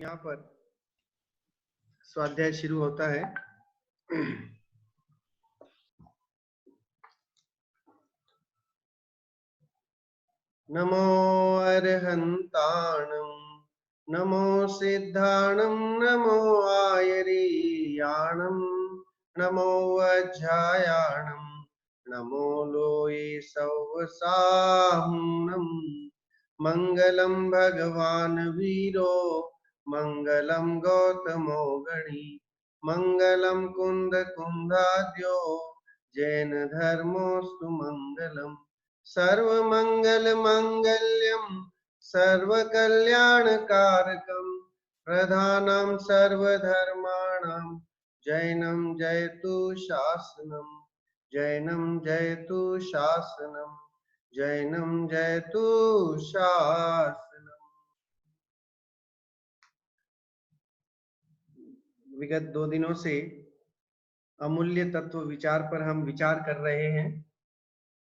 यहाँ पर स्वाध्याय शुरू होता है। नमो अर्हन्ताणं नमो सिद्धाणं नमो आयरीयाणं नमो वज्रायाणं नमो लोये सौवसाहुनं मंगलम भगवान वीरो मंगलम गौतमो गणी मंगलम कुंद कुंदाद्यो जैन धर्मोस्तु मंगलम सर्वमंगल मंगल्यम सर्वकल्याणकारकम प्रधानं सर्वधर्माणां जैनं जयतु शासनम जैनं जयतु शासनम जैनम जयतु शासनम। विगत 2 दिनों से अमूल्य तत्व विचार पर हम विचार कर रहे हैं।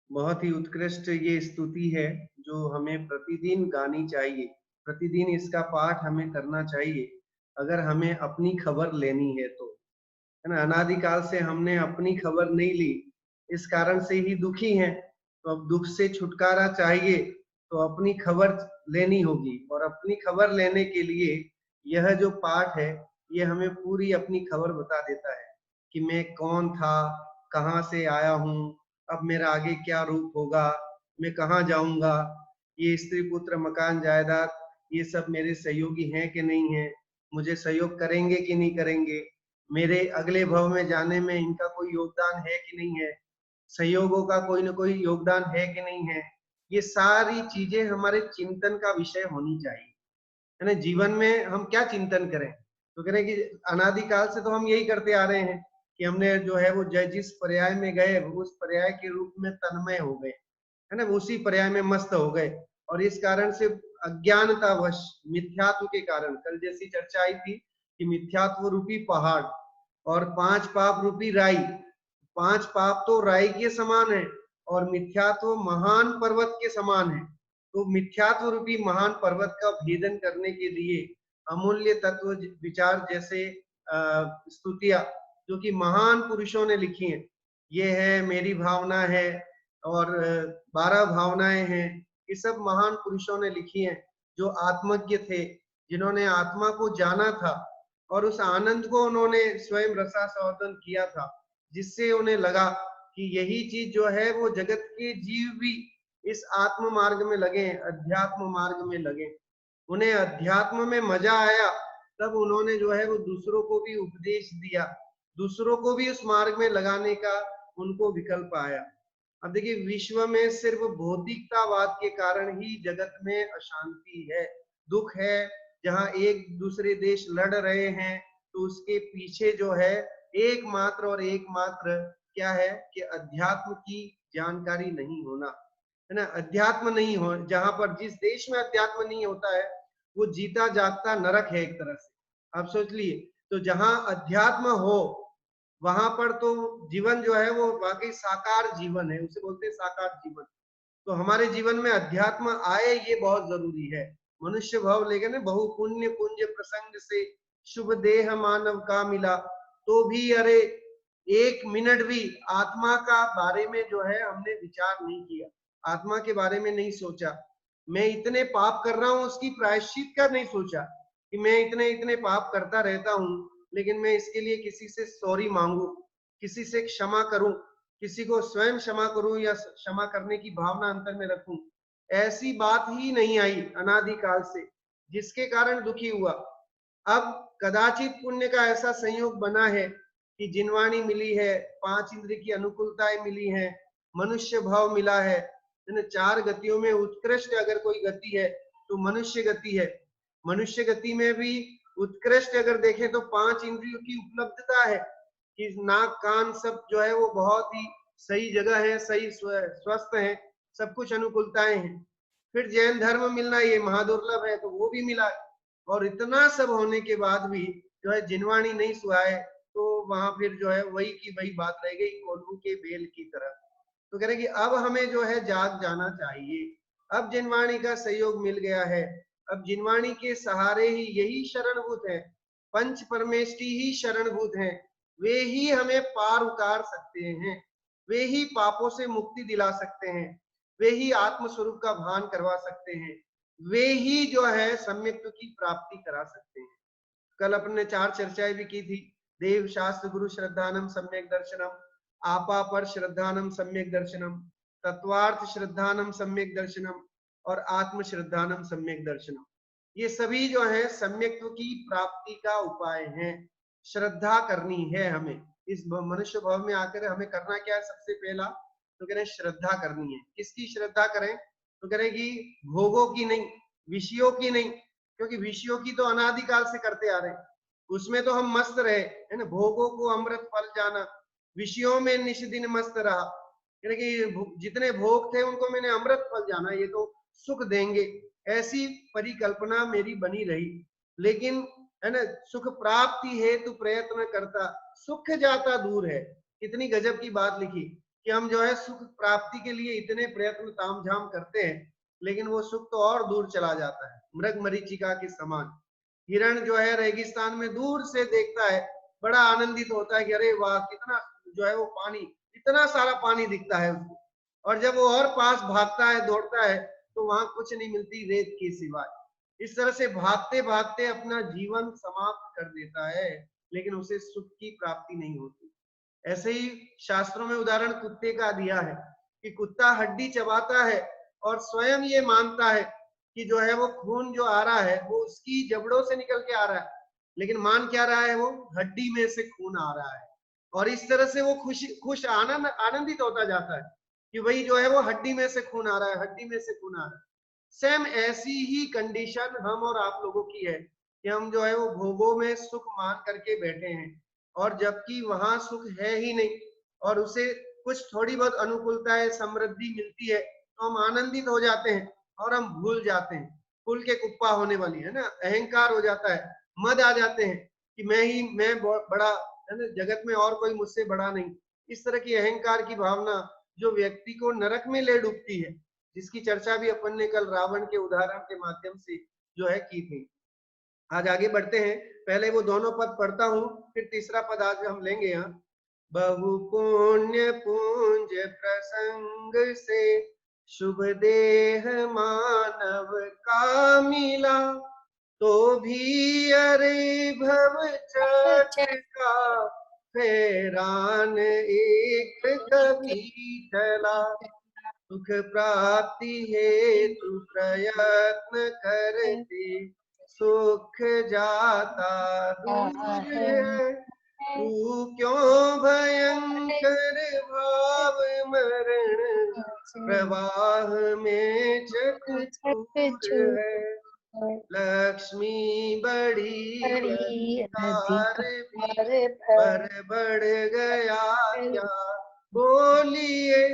बहुत ही उत्कृष्ट ये स्तुति है जो हमें प्रतिदिन गानी चाहिए, प्रतिदिन इसका पाठ हमें करना चाहिए अगर हमें अपनी खबर लेनी है तो, है ना। अनादिकाल से हमने अपनी खबर नहीं ली, इस कारण से ही दुखी हैं। तो अब दुख से छुटकारा चाहिए तो अपनी खबर लेनी होगी, और अपनी खबर लेने के लिए यह जो पाठ है ये हमें पूरी अपनी खबर बता देता है कि मैं कौन था, कहाँ से आया हूँ, अब मेरा आगे क्या रूप होगा, मैं कहाँ जाऊंगा, ये स्त्री पुत्र मकान जायदाद ये सब मेरे सहयोगी हैं कि नहीं है, मुझे सहयोग करेंगे कि नहीं करेंगे, मेरे अगले भव में जाने में इनका कोई योगदान है कि नहीं है, सहयोगों का कोई ना कोई योगदान है कि नहीं है। ये सारी चीजें हमारे चिंतन का विषय होनी चाहिए, है ना। जीवन में हम क्या चिंतन करें, तो कह रहे हैं कि अनादिकाल से तो हम यही करते आ रहे हैं कि हमने जो है वो जिस पर्याय में गए उस पर्याय के रूप में तन्मय हो गए, है ना, उसी पर्याय में मस्त हो गए। और इस कारण से अज्ञानतावश, मिथ्यात्व के कारण, कल जैसी चर्चा आई थी कि मिथ्यात्व रूपी पहाड़ और 5 पाप रूपी राई, 5 पाप तो राई के समान है और मिथ्यात्व महान पर्वत के समान है। तो मिथ्यात्व रूपी महान पर्वत का भेदन करने के लिए अमूल्य तत्व विचार जैसे स्तुतियां जो कि महान पुरुषों ने लिखी हैं, ये है मेरी भावना है और 12 भावनाएं हैं, ये सब महान पुरुषों ने लिखी हैं जो आत्मज्ञ थे, जिन्होंने आत्मा को जाना था और उस आनंद को उन्होंने स्वयं रसास्वादन किया था, जिससे उन्हें लगा कि यही चीज जो है वो जगत के जीव भी इस आत्म मार्ग में लगे, अध्यात्म मार्ग में लगे। उन्हें अध्यात्म में मजा आया, तब उन्होंने जो है वो दूसरों को भी उपदेश दिया, दूसरों को भी उस मार्ग में लगाने का उनको विकल्प आया। अब देखिए, विश्व में सिर्फ भौतिकतावाद के कारण ही जगत में अशांति है, दुख है। जहां एक दूसरे देश लड़ रहे हैं तो उसके पीछे जो है एकमात्र और एकमात्र क्या है कि अध्यात्म की जानकारी नहीं होना, है ना। अध्यात्म नहीं हो, जहां पर जिस देश में अध्यात्म नहीं होता है वो जीता जागता नरक है एक तरह से। आप सोच लिए, तो जहां अध्यात्म हो वहां पर तो जीवन जो है वो वाकई साकार जीवन है, उसे बोलते हैं साकार जीवन। तो हमारे जीवन में अध्यात्म आए ये बहुत जरूरी है। मनुष्य भाव लेके ना, बहु पुण्य पुंज प्रसंग से शुभ देह मानव का मिला, तो भी अरे 1 मिनट भी आत्मा का बारे में जो है हमने विचार नहीं किया, आत्मा के बारे में नहीं सोचा। मैं इतने पाप कर रहा हूं उसकी प्रायश्चित का नहीं सोचा कि मैं इतने इतने पाप करता रहता हूं, लेकिन मैं इसके लिए किसी से सॉरी मांगू, किसी से क्षमा करूं, किसी को स्वयं क्षमा करूं या क्षमा करने की भावना अंतर में रखूं, ऐसी बात ही नहीं आई अनादिकाल से, जिसके कारण दुखी हुआ। अब कदाचित पुण्य का ऐसा संयोग बना है कि जिनवाणी मिली है, 5 इंद्र की अनुकूलताएं मिली है, मनुष्य भाव मिला है। इन 4 गतियों में उत्कृष्ट अगर कोई गति है तो मनुष्य गति है। मनुष्य गति में भी उत्कृष्ट अगर देखें तो 5 इंद्रियों की उपलब्धता है कि नाक कान सब जो है वो बहुत ही सही जगह है, सही स्वस्थ है, सब कुछ अनुकूलताएं हैं। फिर जैन धर्म मिलना ये महादुर्लभ है, तो वो भी मिला। और इतना सब होने के बाद भी जो है जिनवाणी नहीं सुहाए, तो वहां फिर जो है वही की वही बात रह गई, कोल्हू के बेल की तरह। तो कह रहे कि अब हमें जो है जाग जाना चाहिए, अब जिनवाणी का सहयोग मिल गया है, अब जिनवाणी के सहारे ही यही शरणभूत है, पंच परमेष्टि ही शरणभूत है, वे ही हमें पार उतार सकते हैं, वे ही पापों से मुक्ति दिला सकते हैं, वे ही आत्म स्वरूप का भान करवा सकते हैं, वे ही जो है सम्यक्त्व की प्राप्ति करा सकते हैं। कल अपन ने 4 चर्चाएं भी की थी, देव शास्त्र गुरु श्रद्धानम सम्यक दर्शनम, आपा पर श्रद्धानम सम्यक दर्शनम, तत्वार्थ श्रद्धानम सम्यक दर्शनम और आत्म श्रद्धानम सम्यक दर्शनम। ये सभी जो है सम्यक्त्व की प्राप्ति का उपाय हैं। श्रद्धा करनी है हमें, इस मनुष्य भाव में आकर हमें करना क्या है? सबसे पहला तो कह रहे श्रद्धा करनी है। किसकी श्रद्धा करें? तो कह रहे कि भोगों की नहीं, विषयों की नहीं, क्योंकि विषयों की तो अनादिकाल से करते आ रहे हैं, उसमें तो हम मस्त रहे, है ना। भोगों को अमृत फल जाना, विषयों में निश दिन मस्त रहा, यानी कि जितने भोग थे उनको मैंने अमृत फल जाना, ये तो सुख देंगे, ऐसी परिकल्पना मेरी बनी रही। लेकिन है ना, सुख प्राप्ति हेतु प्रयत्न करता, सुख जाता दूर है। कितनी गजब की बात लिखी कि हम जो है सुख प्राप्ति के लिए इतने प्रयत्न तामझाम करते हैं, लेकिन वो सुख तो और दूर चला जाता है, मृग मरीचिका के समान। हिरण जो है रेगिस्तान में दूर से देखता है, बड़ा आनंदित होता है कि अरे वाह, कितना जो है वो पानी, इतना सारा पानी दिखता है उसको, और जब वो और पास भागता है, दौड़ता है, तो वहां कुछ नहीं मिलती रेत के सिवाय। इस तरह से भागते भागते अपना जीवन समाप्त कर देता है, लेकिन उसे सुख की प्राप्ति नहीं होती। ऐसे ही शास्त्रों में उदाहरण कुत्ते का दिया है कि कुत्ता हड्डी चबाता है और स्वयं ये मानता है कि जो है वो खून जो आ रहा है वो उसकी जबड़ों से निकल के आ रहा है, लेकिन मान क्या रहा है? वो हड्डी में से खून आ रहा है। और इस तरह से वो खुश आनंदित होता जाता है कि वही जो है वो हड्डी में से खून आ रहा है, हड्डी में से खून आ रहा है। सेम ऐसी ही कंडीशन हम और आप लोगों की है कि हम जो है वो भोगों में सुख मान करके बैठे हैं, और जबकि वहां सुख है ही नहीं, और उसे कुछ थोड़ी बहुत अनुकूलता है, समृद्धि मिलती है, तो हम आनंदित हो जाते हैं और हम भूल जाते हैं। फूल के कुप्पा होने वाली है ना, अहंकार हो जाता है, मद आ जाते हैं कि मैं बड़ा, है ना, जगत में और कोई मुझसे बड़ा नहीं। इस तरह की अहंकार की भावना जो व्यक्ति को नरक में ले डूबती है, जिसकी चर्चा भी अपन ने कल रावण के उदाहरण के माध्यम से जो है की थी। आज आगे बढ़ते हैं, पहले वो दोनों पद पढ़ता हूं, फिर तीसरा पद आज हम लेंगे यहाँ। बहु पुण्य पुंज प्रसंग से शुभ देह मानव का मिला, तो भी अरे भव चक्र का फेरान एक कभी टला। सुख प्राप्ति हेतु प्रयत्न करते, सुख जाता दूर है। तू क्यों भयंकर भाव मरण प्रवाह में चतुर है। लक्ष्मी बड़ी अधिकार भी पर बढ़ गया क्या, बोलिए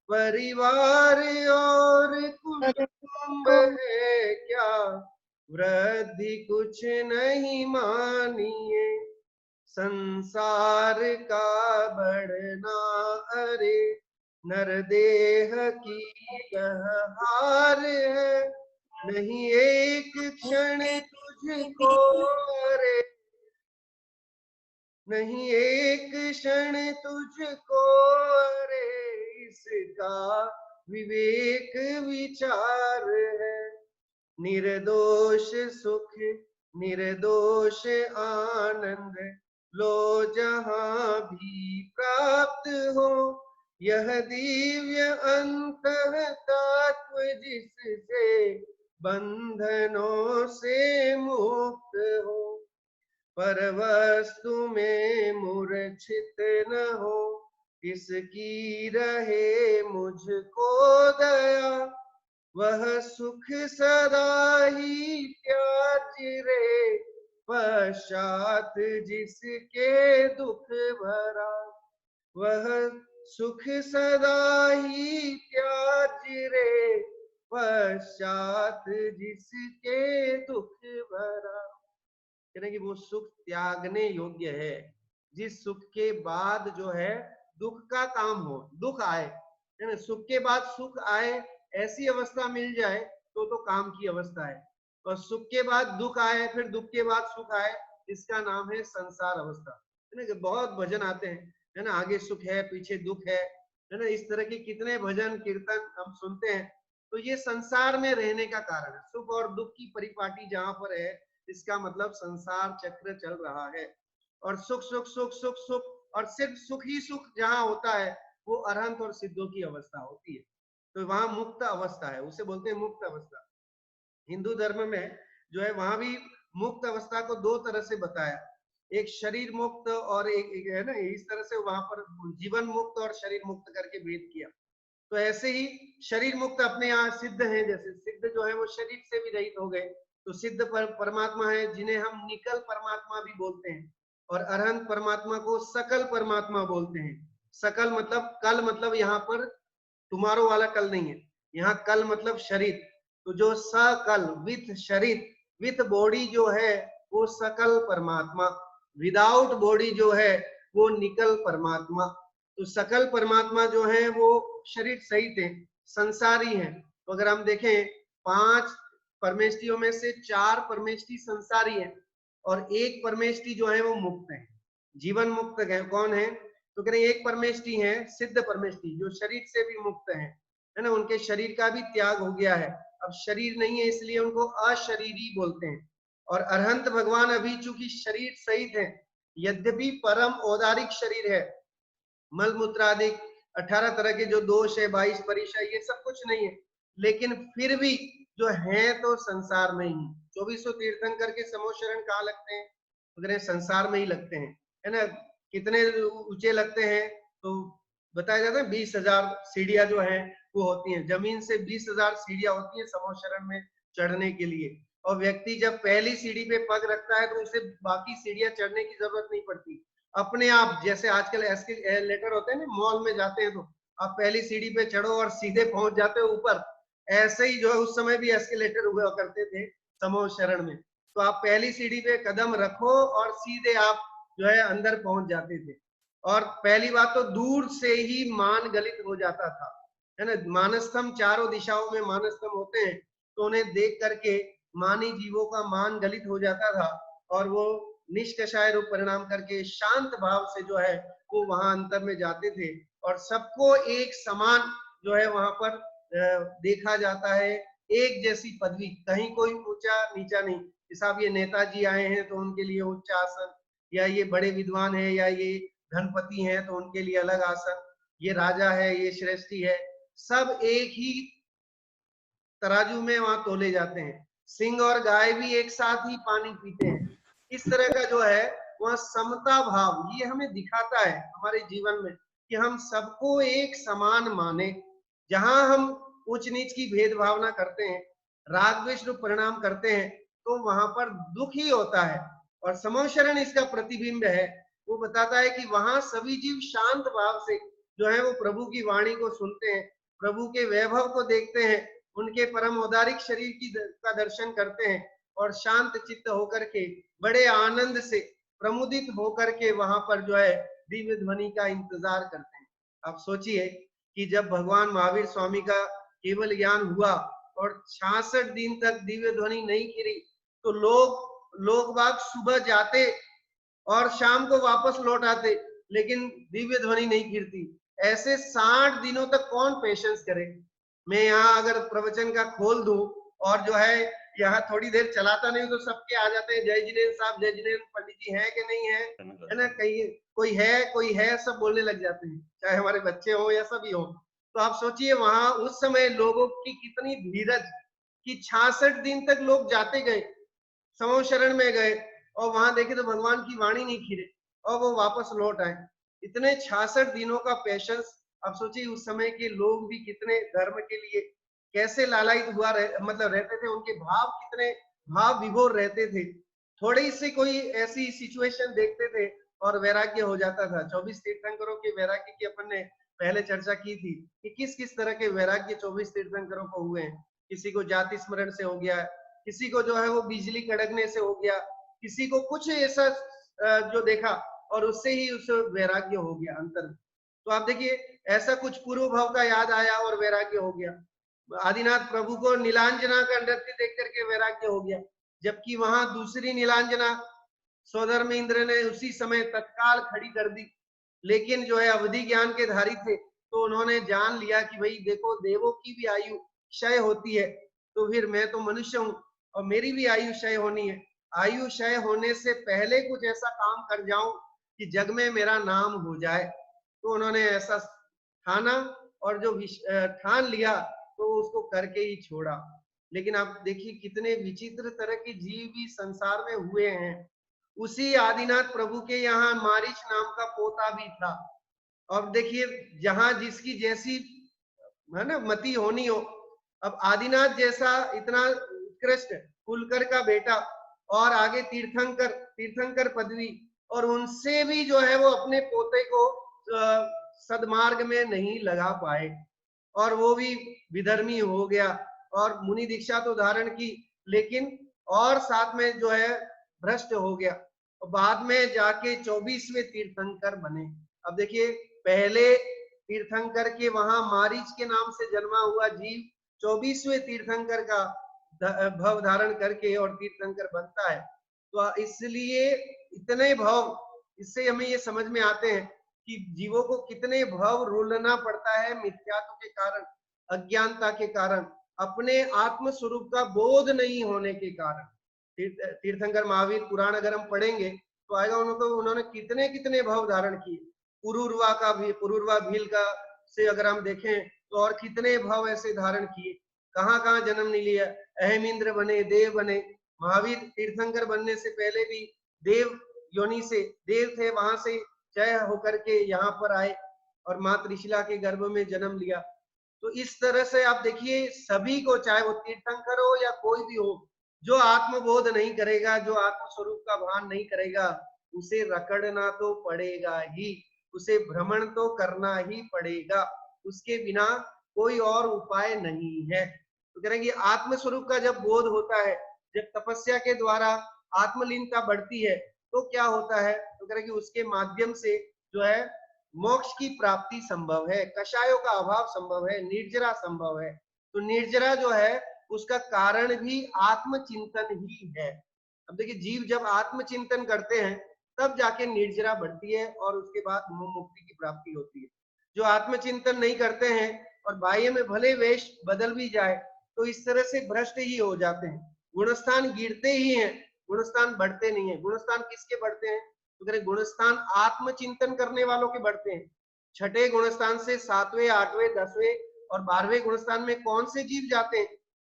परिवार और कुटुंब है क्या, वृद्धि कुछ नहीं मानिए। संसार का बढ़ना अरे नरदेह की यह हार है, नहीं एक क्षण तुझको अरे, नहीं एक क्षण तुझको अरे, इसका विवेक विचार है। निर्दोष सुख निर्दोष आनंद लो जहां भी प्राप्त हो, यह दिव्य अंतः तत्व जिससे बंधनों से मुक्त हो। पर वस्तु में मूर्छित न हो, इसकी रहे मुझको दया, वह सुख सदा ही त्याज्य रे पश्चात जिसके दुख भरा। वह सुख सदा ही त्याज्य रे पश्चात जिसके दुख भरा। कहने कि वो सुख त्यागने योग्य है, जिस सुख के बाद जो है दुख का काम हो, दुख आए, है ना, सुख के बाद सुख आए, ऐसी अवस्था मिल जाए तो काम की अवस्था है। और सुख के बाद दुख आए, फिर दुख के बाद सुख आए, इसका नाम है संसार अवस्था, है ना। बहुत भजन आते हैं, है ना, आगे सुख है पीछे दुख है ना, इस तरह के कितने भजन कीर्तन हम सुनते हैं। तो ये संसार में रहने का कारण है, सुख और दुख की परिपाटी जहां पर है, इसका मतलब संसार चक्र चल रहा है। और सुख सुख सुख सुख सुख, और सिर्फ सुख ही सुख जहां होता है वो अरहंत और सिद्धों की अवस्था होती है। तो वहां मुक्त अवस्था है, उसे बोलते हैं मुक्त अवस्था। हिंदू धर्म में जो है वहां भी मुक्त अवस्था को दो तरह से बताया, एक शरीर मुक्त और एक है ना, इस तरह से वहां पर जीवन मुक्त और शरीर मुक्त करके भेद किया। तो ऐसे ही शरीर मुक्त अपने यहाँ सिद्ध हैं, जैसे सिद्ध जो है वो शरीर से भी रहित हो गए, तो सिद्ध परमात्मा है जिन्हें हम निकल परमात्मा भी बोलते हैं। और अरहंत परमात्मा को सकल परमात्मा बोलते हैं। सकल मतलब कल, मतलब यहाँ पर टुमारो वाला कल नहीं है, यहाँ कल मतलब शरीर। तो जो सकल विथ शरीर, विथ बॉडी जो है वो सकल परमात्मा, विदाउट बॉडी जो है वो निकल परमात्मा। तो सकल परमात्मा जो है वो शरीर सहित है, संसारी है। तो अगर हम देखें 5 परमेष्टियों में से 4 परमेष्टि संसारी है और एक परमेष्टि जो है वो मुक्त है, जीवन मुक्त है। कौन है? तो कह रहे एक परमेष्टि है सिद्ध परमेष्टि, जो शरीर से भी मुक्त है ना, उनके शरीर का भी त्याग हो गया है, अब शरीर नहीं है, इसलिए उनको अशरीरी बोलते हैं। और अरहंत भगवान अभी चूंकि शरीर सहित है, यद्यपि परम औदारिक शरीर है, मल मूत्रादिक 18 तरह के जो दोष है, 22 परिचय, ये सब कुछ नहीं है, लेकिन फिर भी जो है तो संसार में ही। 2400 तीर्थंकर के समोशरण कहाँ लगते हैं? अगर संसार में ही लगते हैं, है ना। कितने ऊंचे लगते हैं? तो बताया जाता है 20,000 सीढ़ियां जो है वो होती हैं, जमीन से 20,000 सीढ़ियां होती हैं समोशरण में चढ़ने के लिए। और व्यक्ति जब पहली सीढ़ी पे पग रखता है तो उसे बाकी सीढ़ियां चढ़ने की जरूरत नहीं पड़ती, अपने आप। जैसे आजकल एस्केलेटर होते हैं ना, मॉल में जाते हैं तो आप पहली सीढ़ी पे चढ़ो और सीधे पहुंच जाते हो ऊपर, ऐसे ही जो है उस समय भी एस्केलेटर हुआ करते थे समूह शरण में। तो आप पहली सीढ़ी पे कदम रखो और सीधे आप जो है अंदर पहुंच जाते थे। और पहली बात तो दूर से ही मान गलित हो जाता था, है ना। मानस्तंभ, चारों दिशाओं में मानस्तंभ होते हैं, तो उन्हें देख करके मानी जीवों का मान गलित हो जाता था, और वो निष्कषाय रूप परिणाम करके शांत भाव से जो है वो वहां अंतर में जाते थे। और सबको एक समान जो है वहां पर देखा जाता है, एक जैसी पदवी, कहीं कोई ऊंचा नीचा नहीं। जैसा अब ये नेताजी आए हैं तो उनके लिए उच्च आसन, या ये बड़े विद्वान है या ये धनपति हैं तो उनके लिए अलग आसन, ये राजा है ये श्रेष्ठी है, सब एक ही तराजू में वहां तोले जाते हैं। सिंह और गाय भी एक साथ ही पानी पीते हैं। इस तरह का जो है वह समता भाव ये हमें दिखाता है हमारे जीवन में, कि हम सबको एक समान माने। जहां हम उच्च नीच की भेद भावना करते हैं, राग द्वेष रूप परिणाम करते हैं, तो वहां पर दुख ही होता है। और समोशरण इसका प्रतिबिंब है, वो बताता है कि वहां सभी जीव शांत भाव से जो है वो प्रभु की वाणी को सुनते हैं, प्रभु के वैभव को देखते हैं, उनके परम औदारिक शरीर की का दर्शन करते हैं, और शांत चित्त होकर के बड़े आनंद से प्रमुदित होकर के वहां पर जो है दिव्य ध्वनि का इंतजार करते हैं। आप सोचिए कि जब भगवान महावीर स्वामी का केवल ज्ञान हुआ और 66 दिन तक दिव्य ध्वनि नहीं गिरी, तो लोग बाग सुबह जाते और शाम को वापस लौट आते, लेकिन दिव्य ध्वनि नहीं गिरती। ऐसे 60 दिनों तक कौन पेशेंस करे? मैं यहाँ अगर प्रवचन का खोल दूं और जो है यहाँ थोड़ी देर चलाता नहीं तो सबके आ जाते हैं, जय जिनेन्द्र साहब, जय जिनेन्द्र पंडित जी हैं कि नहीं है, है ना। कहीं कोई है सब बोलने लग जाते हैं, चाहे हमारे बच्चे हो या सभी हो। तो आप सोचिए वहां उस समय लोगों की कितनी धीरज, कि 66 दिन तक लोग जाते गए, समूह शरण में गए, और वहां देखे तो भगवान की वाणी नहीं खिरे, और वो वापस लौट आए। इतने 66 दिनों का पेशेंस। अब सोचिए उस समय के लोग भी कितने धर्म के लिए कैसे लालायित मतलब रहते थे, उनके भाव कितने भाव विभोर रहते थे। थोड़ी सी कोई ऐसी सिचुएशन देखते थे और वैराग्य हो जाता था। 24 तीर्थंकरों के वैराग्य की अपन ने पहले चर्चा की थी कि किस किस तरह के वैराग्य 24 तीर्थंकरों को हुए हैं। किसी को जाति स्मरण से हो गया, किसी को जो है वो बिजली कड़कने से हो गया, किसी को कुछ ऐसा जो देखा और उससे ही उस वैराग्य हो गया अंतर। तो आप देखिए ऐसा कुछ पूर्व भाव का याद आया और वैराग्य हो गया। आदिनाथ प्रभु को नीलांजना का नृत्य देख करके वैराग्य हो गया, जबकि वहां दूसरी नीलांजना सोदर में इंद्र ने उसी समय तत्काल खड़ी कर दी। लेकिन जो है अवधि ज्ञान के धारी थे, तो उन्होंने जान लिया कि भाई देखो, देवों की भी आयु क्षय होती है, तो फिर मैं तो मनुष्य हूँ और मेरी भी आयु क्षय होनी है। आयु क्षय होने से पहले कुछ ऐसा काम कर जाऊं कि जग में मेरा नाम हो जाए। तो उन्होंने ऐसा ठाना, और जो ठान लिया तो उसको करके ही छोड़ा। लेकिन आप देखिए कितने विचित्र तरह के जीव भी संसार में हुए हैं। उसी आदिनाथ प्रभु के यहाँ मारीच नाम का पोता भी था। अब देखिए, जहां जिसकी जैसी है ना मति होनी हो। अब आदिनाथ जैसा इतना उत्कृष्ट कुलकर का बेटा, और आगे तीर्थंकर, तीर्थंकर पदवी, और उनसे भी जो है वो अपने पोते को सदमार्ग में नहीं लगा पाए, और वो भी विधर्मी हो गया और मुनि दीक्षा तो धारण की, लेकिन और साथ में जो है भ्रष्ट हो गया, और बाद में जाके 24वें तीर्थंकर बने। अब देखिए, पहले तीर्थंकर के वहां मारीच के नाम से जन्मा हुआ जीव 24वें तीर्थंकर का भव धारण करके और तीर्थंकर बनता है। तो इसलिए इतने भव, इससे हमें ये समझ में आते हैं कि जीवों को कितने भव रुलना पड़ता है मिथ्यात्व के कारण, अज्ञानता के कारण, अपने आत्म स्वरूप का बोध नहीं होने के कारण। तीर्थंकर महावीर पुराण अगर हम पढ़ेंगे तो आएगा उन्होंने कितने कितने भव धारण किए। पुरूरवा का भी, पुरूरवा भील का से अगर हम देखें तो और कितने भव ऐसे धारण किए, कहाँ कहाँ जन्म नहीं लिया। अहम इंद्र बने, देव बने। महावीर तीर्थंकर बनने से पहले भी देव योनि से, देव थे, वहां से जय होकर के यहाँ पर आए और माँ त्रिशिला के गर्भ में जन्म लिया। तो इस तरह से आप देखिए, सभी को, चाहे वो तीर्थंकर हो या कोई भी हो, जो आत्मबोध नहीं करेगा, जो आत्म स्वरूप का भान नहीं करेगा, उसे रकड़ना तो पड़ेगा ही, उसे भ्रमण तो करना ही पड़ेगा। उसके बिना कोई और उपाय नहीं है। तो कह रहे हैं कि आत्म स्वरूप का जब बोध होता है, जब तपस्या के द्वारा आत्मलीनता बढ़ती है, तो क्या होता है? तो कह रहे हैं कि उसके माध्यम से जो है मोक्ष की प्राप्ति संभव है, कषायों का अभाव संभव है, निर्जरा संभव है। तो निर्जरा जो है उसका कारण भी आत्मचिंतन ही है। अब देखिए, जीव जब आत्मचिंतन करते हैं तब जाके निर्जरा बढ़ती है और उसके बाद मोह मुक्ति की प्राप्ति होती है। जो आत्मचिंतन नहीं करते हैं और बाह्य में भले वेश बदल भी जाए, तो इस तरह से भ्रष्ट ही हो जाते हैं। गुणस्थान गिरते ही हैं, गुणस्थान बढ़ते नहीं है। गुणस्थान किसके बढ़ते हैं? तो कह रहे गुणस्थान आत्मचिंतन करने वालों के बढ़ते हैं। छठे गुणस्थान से 7वें, 8वें, 10वें और 12वें गुणस्थान में कौन से जीव जाते हैं?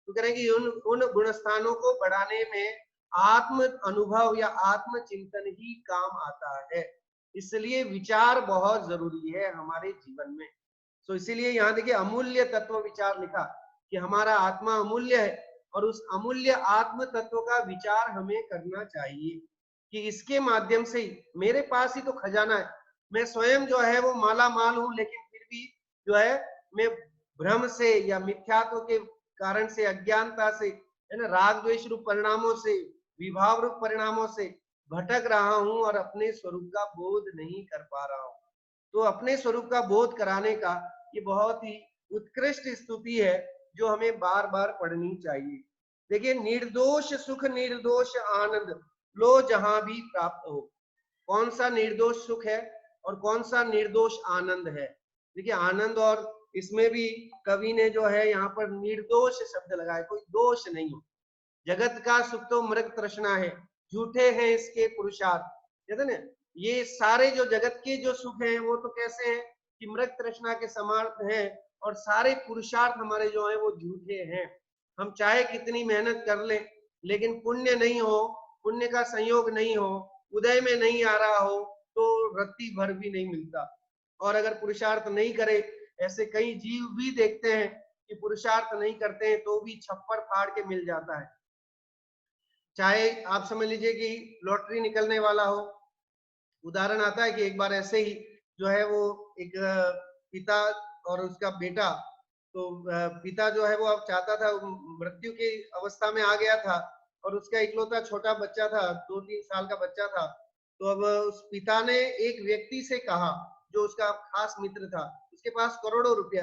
तो कह रहे हैं कि उन गुणस्थानों को बढ़ाने में आत्म अनुभव या आत्म चिंतन ही काम आता है। इसलिए विचार बहुत जरूरी है हमारे जीवन में। तो इसीलिए यहाँ देखिए अमूल्य तत्व विचार लिखा कि हमारा आत्मा अमूल्य है, और उस अमूल्य आत्म तत्व का विचार हमें करना चाहिए कि इसके माध्यम से ही, मेरे पास ही तो खजाना है, मैं स्वयं जो है वो माला माल हूं, लेकिन फिर भी जो है मैं भ्रम से या मिथ्यात्व के कारण से, अज्ञानता से, है ना, राग द्वेष रूप परिणामों से, विभाव रूप परिणामों से भटक रहा हूं और अपने स्वरूप का बोध नहीं कर पा रहा हूं। तो अपने स्वरूप का बोध कराने का ये बहुत ही उत्कृष्ट स्तुति है जो हमें बार बार पढ़नी चाहिए। देखिए, निर्दोष सुख निर्दोष आनंद लो जहां भी प्राप्त हो। कौन सा निर्दोष सुख है और कौन सा निर्दोष आनंद है? देखिए, आनंद और इसमें भी कवि ने जो है यहाँ पर निर्दोष शब्द लगाया, कोई दोष नहीं हो। जगत का सुख तो मृग तृष्णा है, झूठे हैं इसके पुरुषार्थ, कहते ना। ये सारे जो जगत के जो सुख हैं वो तो कैसे हैं कि मृग तृष्णा के समार्थ हैं, और सारे पुरुषार्थ हमारे जो हैं वो झूठे हैं। हम चाहे कितनी मेहनत कर लें, लेकिन पुण्य नहीं हो, पुण्य का संयोग नहीं हो, उदय में नहीं आ रहा हो, तो रत्ती भर भी नहीं मिलता। और अगर पुरुषार्थ नहीं करे, ऐसे कई जीव भी देखते हैं कि पुरुषार्थ नहीं करते हैं तो भी छप्पर फाड़ के मिल जाता है। चाहे आप समझ लीजिए कि लॉटरी निकलने वाला हो। उदाहरण आता है कि एक बार ऐसे ही जो है वो एक पिता और उसका बेटा, तो पिता जो है वो अब चाहता था, मृत्यु की अवस्था में आ गया था, और उसका इकलौता छोटा बच्चा था, 2-3 साल का बच्चा था। तो अब उस पिता ने एक व्यक्ति से कहा, जो उसका खास मित्र था, उसके पास करोड़ों रुपया,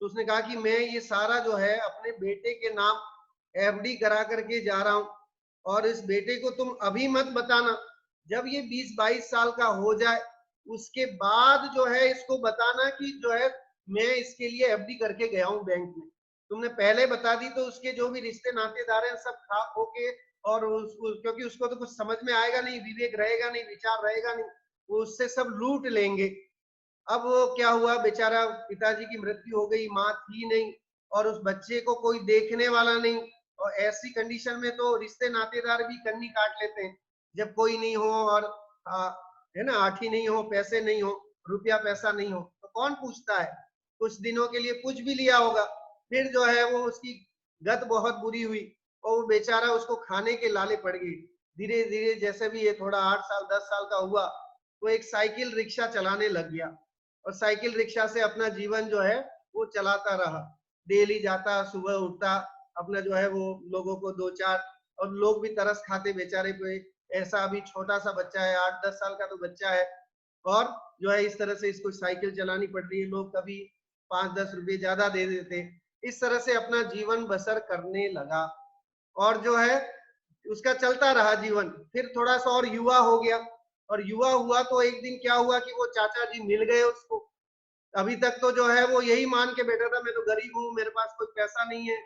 तो उसने कहा कि मैं ये सारा जो है अपने बेटे के नाम एफडी करा करके जा रहा हूं, और इस बेटे को तुम अभी मत बताना, जब ये 20-22 साल का हो जाए उसके बाद जो है इसको बताना कि जो है मैं इसके लिए एफडी करके गया हूं बैंक में। तुमने पहले बता दी तो उसके जो भी रिश्ते नातेदार हैं सब खा होके, और क्योंकि उसको तो कुछ समझ में आएगा नहीं, विवेक रहेगा नहीं, विचार रहेगा नहीं, वो उससे सब लूट लेंगे। अब वो क्या हुआ, बेचारा पिताजी की मृत्यु हो गई, माँ थी नहीं और उस बच्चे को कोई देखने वाला नहीं, और ऐसी कंडीशन में तो रिश्ते नातेदार भी कन्नी काट लेते हैं जब कोई नहीं हो, और है ना, आठी नहीं हो, पैसे नहीं हो, रुपया पैसा नहीं हो, तो कौन पूछता है। कुछ दिनों के लिए पूछ भी लिया होगा, फिर जो है वो उसकी गत बहुत बुरी हुई और वो बेचारा, उसको खाने के लाले पड़ गई। धीरे धीरे जैसे भी ये थोड़ा 8 साल 10 साल का हुआ, वो एक साइकिल रिक्शा चलाने लग गया, और साइकिल रिक्शा से अपना जीवन जो है वो चलाता रहा। डेली जाता, सुबह उठता, अपना जो है वो लोगों को दो चार, और लोग भी तरस खाते बेचारे पे, ऐसा अभी छोटा सा बच्चा है, 8-10 साल का तो बच्चा है, और जो है इस तरह से इसको साइकिल चलानी पड़ रही है, लोग कभी 5-10 रुपए ज्यादा दे देते, इस तरह से अपना जीवन बसर करने लगा। और जो है उसका चलता रहा जीवन। फिर थोड़ा सा और युवा हो गया, और युवा हुआ तो एक दिन क्या हुआ कि वो चाचा जी मिल गए उसको। अभी तक तो जो है वो यही मान के बैठा था, मैं तो गरीब हूँ, मेरे पास कोई पैसा नहीं है,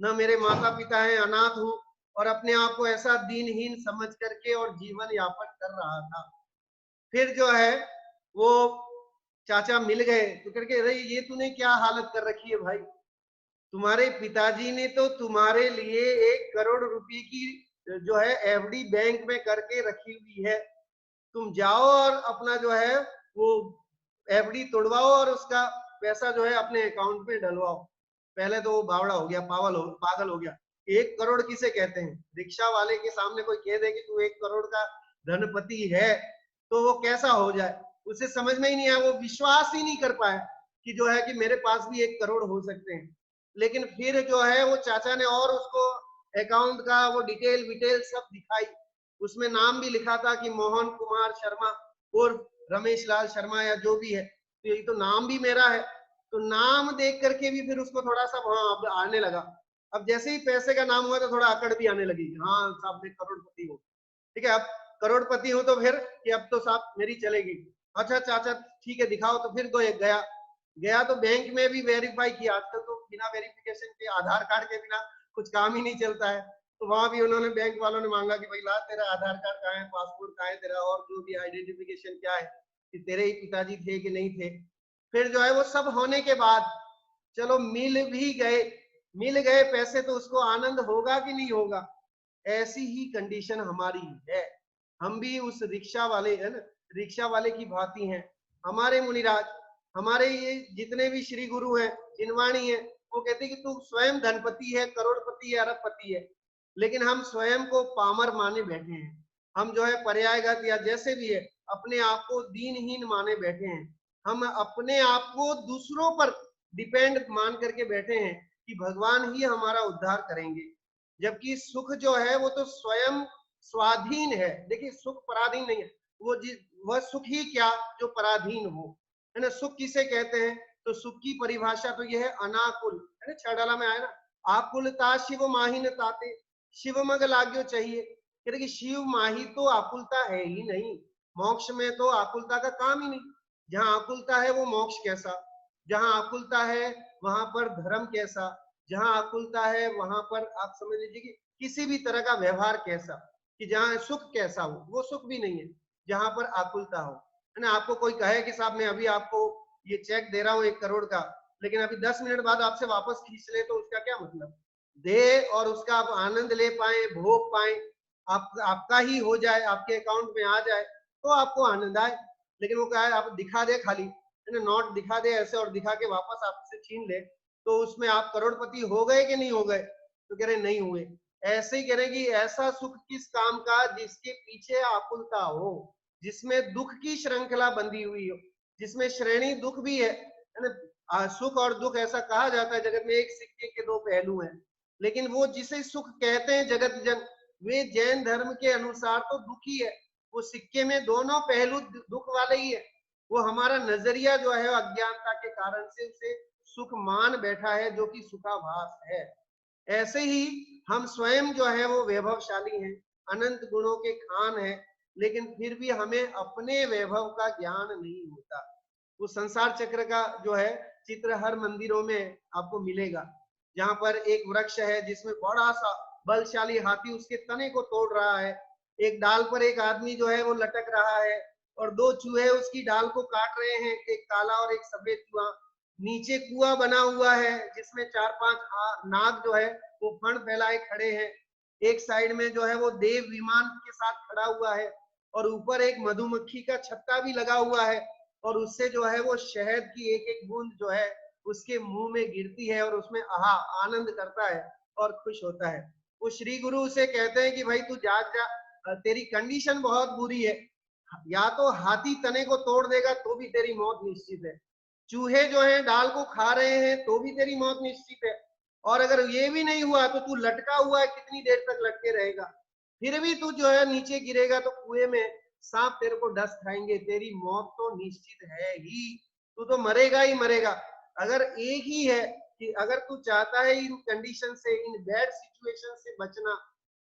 ना मेरे माता पिता हैं, अनाथ हूँ, और अपने आप को ऐसा दीनहीन समझ करके और जीवन यापन कर रहा था। फिर जो है वो चाचा मिल गए तो करके, अरे ये तूने क्या हालत कर रखी है भाई, तुम्हारे पिताजी ने तो तुम्हारे लिए 1 करोड़ रुपए की जो है एफडी बैंक में करके रखी हुई है, तुम जाओ और अपना जो है वो एफडी तोड़वाओ और उसका पैसा जो है अपने अकाउंट में डलवाओ। पहले तो वो बावड़ा हो गया, पागल हो गया। 1 करोड़ किसे कहते हैं, रिक्शा वाले के सामने कोई कह दे कि तू 1 करोड़ का धनपति है तो वो कैसा हो जाए, उसे समझ में ही नहीं आया, वो विश्वास ही नहीं कर पाया कि जो है कि मेरे पास भी 1 करोड़ हो सकते हैं। लेकिन फिर जो है वो चाचा ने और उसको अकाउंट का वो डिटेल विटेल सब दिखाई, उसमें नाम भी लिखा था कि मोहन कुमार शर्मा और रमेश लाल शर्मा या जो भी है, तो ये तो नाम भी मेरा है। तो नाम देख करके भी फिर उसको थोड़ा सा वहां अब आने लगा। अब जैसे ही पैसे का नाम हुआ तो थोड़ा अकड़ भी आने लगी, हाँ साहब मैं करोड़पति हूँ, ठीक है, अब करोड़पति हूँ तो फिर कि अब तो साहब मेरी चलेगी। अच्छा चाचा ठीक है दिखाओ, तो फिर गया गया तो बैंक में भी वेरीफाई किया, आजकल तो बिना वेरिफिकेशन के, आधार कार्ड के बिना कुछ काम ही नहीं चलता है। तो वहां भी उन्होंने, बैंक वालों ने मांगा कि भाई ला तेरा आधार कार्ड कहाँ है, पासपोर्ट कहाँ है तेरा, और जो भी आइडेंटिफिकेशन क्या है कि तेरे ही पिताजी थे कि नहीं थे। फिर जो है वो सब होने के बाद चलो मिल भी गए, मिल गए पैसे, तो उसको आनंद होगा कि नहीं होगा। ऐसी ही कंडीशन हमारी है, हम भी उस रिक्शा वाले है ना, रिक्शा वाले की भांति हैं। हमारे मुनिराज, हमारे ये जितने भी श्री गुरु हैं, जिनवाणी है, वो कहते हैं कि तू स्वयं धनपति है, करोड़पति है, अरबपति है, लेकिन हम स्वयं को पामर माने बैठे हैं। हम जो है पर्यायगत या जैसे भी है अपने आप को दीनहीन माने बैठे हैं। हम अपने आप को दूसरों पर डिपेंड मान करके बैठे हैं कि भगवान ही हमारा उद्धार करेंगे, जबकि सुख जो है वो तो स्वयं स्वाधीन है। देखिए सुख पराधीन नहीं है, वो वह सुख ही क्या जो पराधीन हो, है ना। सुख किसे कहते हैं, तो सुख की परिभाषा तो यह है अनाकुल, है ना, छड़ाला में आया ना, आकुलता शिव माही न ताते, शिव मग लाग्यो चाहिए। कहते कि शिव माही तो आकुलता है ही नहीं, मोक्ष में तो आकुलता का काम ही नहीं। जहां आकुलता है वो मोक्ष कैसा, जहां आकुलता है वहां पर धर्म कैसा, जहां आकुलता है वहां पर आप समझ लीजिए कि किसी भी तरह का व्यवहार कैसा, कि जहां सुख कैसा हो, वो सुख भी नहीं है जहां पर आकुलता हो, है ना। आपको कोई कहे कि साहब मैं अभी आपको ये चेक दे रहा हूँ 1 करोड़ का, लेकिन अभी 10 मिनट बाद आपसे वापस खींच ले, तो उसका क्या मतलब। दे और उसका आप आनंद ले पाए, भोग पाए, आपका ही हो जाए, आपके अकाउंट में आ जाए, तो आपको आनंद आए। लेकिन वो क्या है, आप दिखा दे खाली, है ना, नोट दिखा दे ऐसे और दिखा के वापस आपसे छीन ले, तो उसमें आप करोड़पति हो गए कि नहीं हो गए, तो कह रहे नहीं हुए। ऐसे ही कह रहे कि ऐसा सुख किस काम का जिसके पीछे आकुलता हो, जिसमें दुख की श्रृंखला बंधी हुई हो, जिसमें श्रेणी दुख भी है ना। सुख और दुख ऐसा कहा जाता है जगत में, एक सिक्के के दो पहलू हैं, लेकिन वो जिसे सुख कहते हैं जगत जन, वे जैन धर्म के अनुसार तो दुख ही है। वो सिक्के में दोनों पहलू दुख वाले ही है। वो हमारा नजरिया जो है अज्ञानता के कारण से उसे सुख मान बैठा है, जो कि सुखाभास है। ऐसे ही हम स्वयं जो है वो वैभवशाली हैं, अनंत गुणों के खान है, लेकिन फिर भी हमें अपने वैभव का ज्ञान नहीं होता। वो संसार चक्र का जो है चित्र हर मंदिरों में आपको मिलेगा, जहां पर एक वृक्ष है जिसमें बड़ा सा बलशाली हाथी उसके तने को तोड़ रहा है, एक डाल पर एक आदमी जो है वो लटक रहा है, और दो चूहे उसकी डाल को काट रहे हैं, एक काला और एक सफेद चूहा। नीचे कुआं बना हुआ है जिसमें 4-5 नाग जो है वो फण फैलाए खड़े हैं। एक साइड में जो है वो देव विमान के साथ खड़ा हुआ है, और ऊपर एक मधुमक्खी का छत्ता भी लगा हुआ है, और उससे जो है वो शहद की एक एक बूंद जो है उसके मुंह में गिरती है, और उसमें आहा आनंद करता है और खुश होता है। वो श्री गुरु उसे कहते हैं कि भाई तू जाग जा, तेरी कंडीशन बहुत बुरी है, या तो हाथी तने को तोड़ देगा तो भी तेरी मौत निश्चित है, चूहे जो है डाल को खा रहे हैं तो भी तेरी मौत निश्चित है, और अगर ये भी नहीं हुआ तो तू लटका हुआ है, कितनी देर तक लटके रहेगा, फिर भी तू जो है नीचे गिरेगा तो कुएं में सांप तेरे को डस खाएंगे, तेरी मौत तो निश्चित है ही, तू तो मरेगा ही मरेगा। अगर एक ही है कि अगर तू चाहता है इन कंडीशन से, इन बैड सिचुएशन से बचना,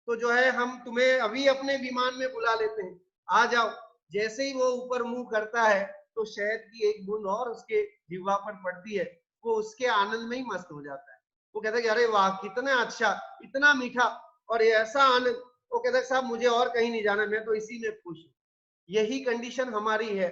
तो जो है हम तुम्हें अभी अपने विमान में बुला लेते हैं, आ जाओ। जैसे ही वो ऊपर मुंह करता है तो शहद की एक बूंद और उसके जिह्वा पर पड़ती है, वो उसके आनंद में ही मस्त हो जाता है। वो कहता है कि अरे वाह कितना अच्छा, इतना मीठा और ये ऐसा आनंद। वो कहता है साहब मुझे और कहीं नहीं जाना, मैं तो इसी में खुश हूँ। यही कंडीशन हमारी है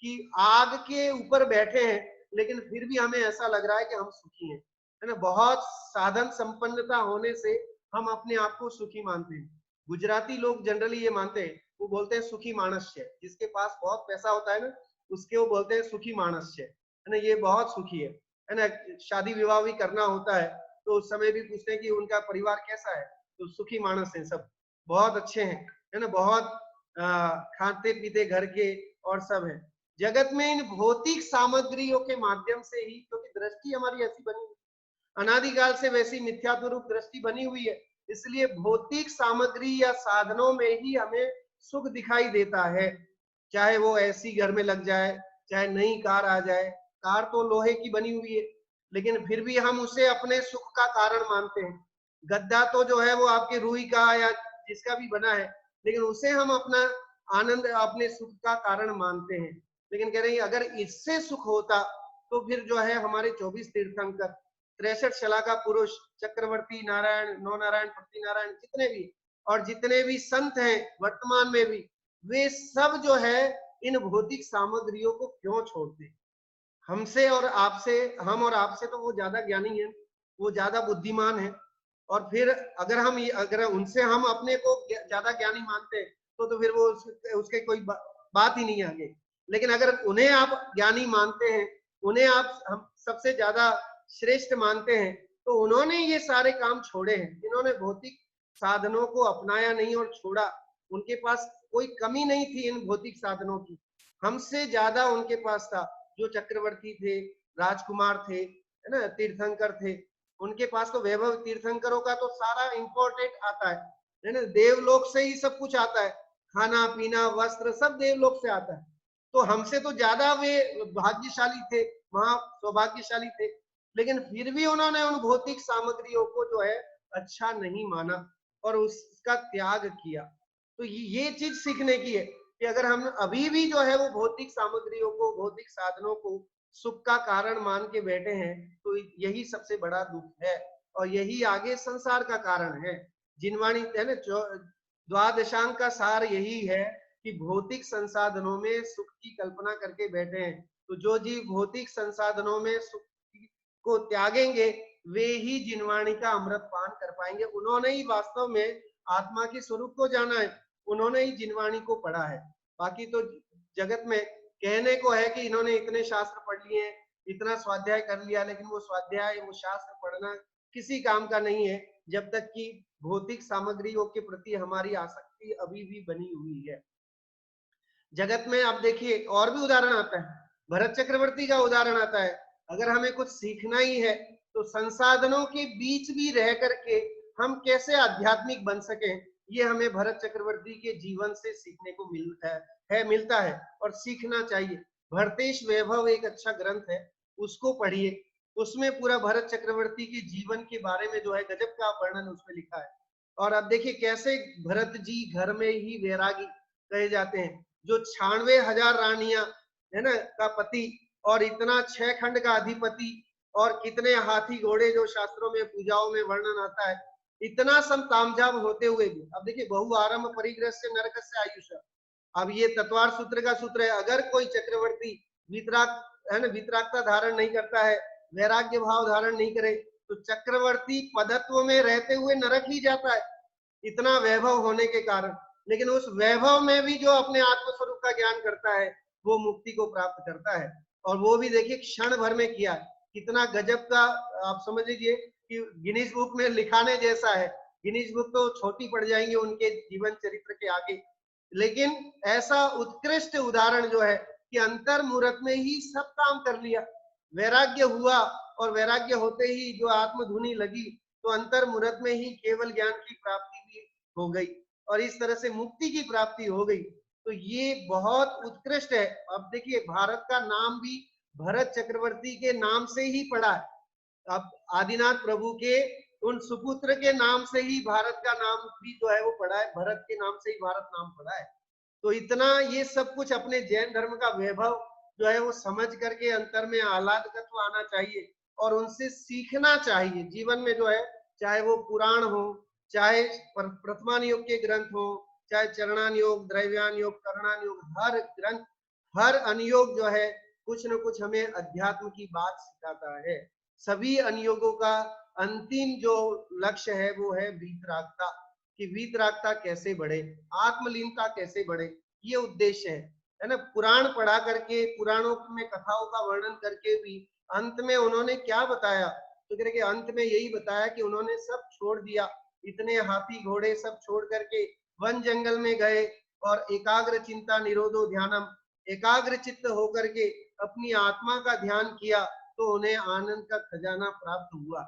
कि आग के ऊपर बैठे हैं लेकिन फिर भी हमें ऐसा लग रहा है कि हम सुखी हैं, है ना। बहुत साधन संपन्नता होने से हम अपने आप को सुखी मानते हैं। गुजराती लोग जनरली ये मानते हैं, वो बोलते हैं सुखी मानस्य, जिसके पास बहुत पैसा होता है ना उसके वो बोलते हैं सुखी मानस्य, है ना, ये बहुत सुखी है ना। शादी विवाह भी करना होता है तो उस समय भी पूछते हैं कि उनका परिवार कैसा है, तो सुखी मानस है, सब बहुत अच्छे हैं, है ना, बहुत खाते पीते घर के और सब है। जगत में इन भौतिक सामग्रियों के माध्यम से ही, क्योंकि दृष्टि हमारी ऐसी बनी हुई, अनादिकाल से वैसी मिथ्यात्व रूप दृष्टि बनी हुई है, इसलिए भौतिक सामग्री या साधनों में ही हमें सुख दिखाई देता है। चाहे वो ऐसी घर में लग जाए, चाहे नई कार आ जाए, कार तो लोहे की बनी हुई है लेकिन फिर भी हम उसे अपने सुख का कारण मानते हैं। गद्दा तो जो है वो आपके रूई का या जिसका भी बना है, लेकिन उसे हम अपना आनंद अपने सुख का कारण मानते हैं। लेकिन कह रहे हैं अगर इससे सुख होता तो फिर जो है हमारे 24 तीर्थंकर, 63 शला का पुरुष, चक्रवर्ती नारायण, नौ नारायण, पृथ्वी नारायण, जितने भी और जितने भी संत हैं वर्तमान में भी, वे सब जो है इन भौतिक सामग्रियों को क्यों छोड़ते। हमसे और आपसे, हम और आपसे तो वो ज्यादा ज्ञानी है, वो ज्यादा बुद्धिमान है, और फिर अगर उनसे हम अपने को ज्यादा ज्ञानी मानते हैं तो फिर वो उसके कोई बात ही नहीं आगे। लेकिन अगर उन्हें आप ज्ञानी मानते हैं, उन्हें आप हम सबसे ज्यादा श्रेष्ठ मानते हैं, तो उन्होंने ये सारे काम छोड़े हैं, इन्होंने भौतिक साधनों को अपनाया नहीं और छोड़ा। उनके पास कोई कमी नहीं थी इन भौतिक साधनों की, हमसे ज्यादा उनके पास था। जो चक्रवर्ती थे, राजकुमार थे, है ना, तीर्थंकर थे, उनके पास तो वैभव, तीर्थंकरों का तो सारा इंपोर्टेड आता है ना, देवलोक से ही सब कुछ आता है, खाना पीना वस्त्र सब देवलोक से आता है। तो हमसे तो ज्यादा वे भाग्यशाली थे, महा सौभाग्यशाली थे, लेकिन फिर भी उन्होंने उन भौतिक सामग्रियों को जो है अच्छा नहीं माना और उसका त्याग किया। तो ये चीज सीखने की है कि अगर हम अभी भी जो है वो भौतिक सामग्रियों को, भौतिक साधनों को सुख का कारण मान के बैठे हैं, तो यही सबसे बड़ा दुख है और यही आगे संसार का कारण है। जिनवाणी है ना, द्वादशांग का सार यही है कि भौतिक संसाधनों में सुख की कल्पना करके बैठे हैं। तो जो जीव भौतिक संसाधनों में सुख को त्यागेंगे वे ही जिनवाणी का अमृत पान कर पाएंगे। उन्होंने ही वास्तव में आत्मा के स्वरूप को जाना है, उन्होंने ही जिनवाणी को पढ़ा है। बाकी तो जगत में कहने को है कि इन्होंने इतने शास्त्र पढ़ लिए, इतना स्वाध्याय कर लिया, लेकिन वो स्वाध्याय, वो शास्त्र पढ़ना किसी काम का नहीं है जब तक कि भौतिक सामग्रियों के प्रति हमारी आसक्ति अभी भी बनी हुई है। जगत में आप देखिए और भी उदाहरण आता है, भरत चक्रवर्ती का उदाहरण आता है। अगर हमें कुछ सीखना ही है तो संसाधनों के बीच भी रह करके हम कैसे आध्यात्मिक बन सके, ये हमें भरत चक्रवर्ती के जीवन से सीखने को मिलता है और सीखना चाहिए। भरतेश वैभव एक अच्छा ग्रंथ है, उसको पढ़िए उसमें पूरा भरत चक्रवर्ती के जीवन के बारे में जो है गजब का वर्णन उसमें लिखा है। और अब देखिए कैसे भरत जी घर में ही वैरागी कहे जाते हैं, जो 96,000 रानियां है ना का पति, और इतना 6 खंड का अधिपति, और कितने हाथी घोड़े जो शास्त्रों में पूजाओं में वर्णन आता है, इतना सब तामझाम होते हुए भी अब देखिए बहु आरंभ परिग्रह से नरक से आयुष। अब ये तत्वार सूत्र का सूत्र है, अगर कोई चक्रवर्ती वितराग है ना वितरागता धारण नहीं करता है, वैराग्य भाव धारण नहीं करे, तो चक्रवर्ती पदत्व में रहते हुए नरक ही जाता है, इतना वैभव होने के कारण। लेकिन उस वैभव में भी जो अपने आत्मस्वरूप का ज्ञान करता है वो मुक्ति को प्राप्त करता है, और वो भी देखिए क्षण भर में किया। कितना गजब का, आप समझ लीजिए कि गिनीज बुक में लिखाने जैसा है। गिनीज बुक तो छोटी पड़ जाएंगे उनके जीवन चरित्र के आगे, लेकिन ऐसा उत्कृष्ट उदाहरण जो है कि अंतर मुहूर्त में ही सब काम कर लिया, वैराग्य हुआ, और वैराग्य होते ही जो आत्मधुनी लगी, तो अंतर मुहूर्त में ही केवल ज्ञान की प्राप्ति भी हो गई, और इस तरह से मुक्ति की प्राप्ति हो गई। तो ये बहुत उत्कृष्ट है। अब देखिए भारत का नाम भी भरत चक्रवर्ती के नाम से ही पड़ा है। अब आदिनाथ प्रभु के उन सुपुत्र के नाम से ही भारत का नाम भी जो है वो पड़ा है, भरत के नाम से ही भारत नाम पड़ा है। तो इतना ये सब कुछ अपने जैन धर्म का वैभव जो है वो समझ करके अंतर में आह्लादकत्व आना चाहिए, और उनसे सीखना चाहिए जीवन में जो है, चाहे वो पुराण हो, चाहे प्रथमान योग के ग्रंथ हो, चाहे चरणान योग, द्रव्यान योग, करणान योग, हर ग्रंथ, हर अनुयोग जो है कुछ न कुछ हमें अध्यात्म की बात सिखाता है। सभी अनुयोगों का अंतिम जो लक्ष्य है वो है वीतरागता, कि वीतरागता कैसे बढ़े, आत्मलीनता कैसे बढ़े, ये उद्देश्य है ना। पुराण पढ़ा करके, पुराणों में कथाओं का वर्णन करके भी अंत में उन्होंने क्या बताया, तो कह के अंत में यही बताया कि उन्होंने सब छोड़ दिया, इतने हाथी घोड़े सब छोड़ करके वन जंगल में गए, और एकाग्र चिंता निरोधो ध्यानम, एकाग्र चित्त होकर के अपनी आत्मा का ध्यान किया, तो उन्हें आनंद का खजाना प्राप्त हुआ।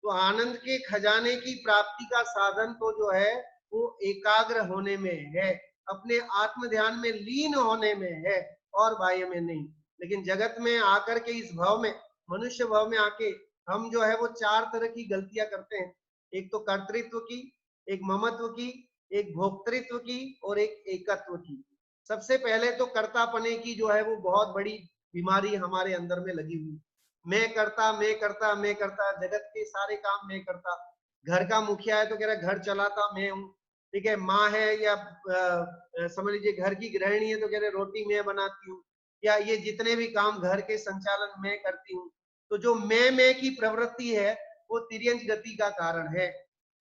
तो आनंद के खजाने की प्राप्ति का साधन तो जो है वो एकाग्र होने में है, अपने आत्म ध्यान में लीन होने में है, और बाह्य में नहीं। लेकिन जगत में आकर के, इस भाव में, मनुष्य भाव में आके हम जो है वो 4 तरह की गलतियां करते हैं। एक तो कर्तृत्व की, एक ममत्व की, एक भोक्तृत्व की, और एक एकत्व की। सबसे पहले तो कर्तापने की जो है वो बहुत बड़ी बीमारी हमारे अंदर में लगी हुई। मैं करता, मैं करता, मैं करता, जगत के सारे काम मैं करता। घर का मुखिया है तो कह रहा घर चलाता मैं हूँ, ठीक है। माँ है या समझ लीजिए घर की गृहिणी है तो कह रहे रोटी मैं बनाती हूँ, या ये जितने भी काम घर के संचालन मैं करती हूँ। तो जो मैं की प्रवृत्ति है वो तिर्यंच गति का कारण है,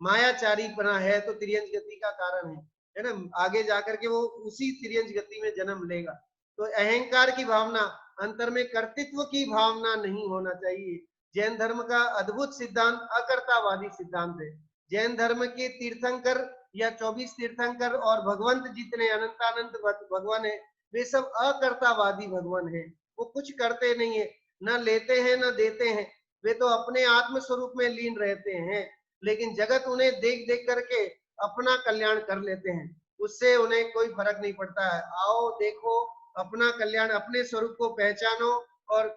मायाचारी बना है तो तिर्यंच गति का कारण है ना। आगे जाकर के वो उसी तिर्यंच गति में जन्म लेगा। तो अहंकार की भावना, अंतर में कर्तृत्व की भावना नहीं होना चाहिए। जैन धर्म का अद्भुत सिद्धांत अकर्तावादी सिद्धांत है। जैन धर्म के तीर्थंकर या 24 तीर्थंकर और भगवंत जितने अनंतानंत भगवान है, वे सब अकर्तावादी भगवान है। वो कुछ करते नहीं है, न लेते हैं न देते हैं, वे तो अपने आत्म स्वरूप में लीन रहते हैं। लेकिन जगत उन्हें देख देख करके अपना कल्याण कर लेते हैं, उससे उन्हें कोई फर्क नहीं पड़ता है। आओ देखो, अपना कल्याण, अपने स्वरूप को पहचानो और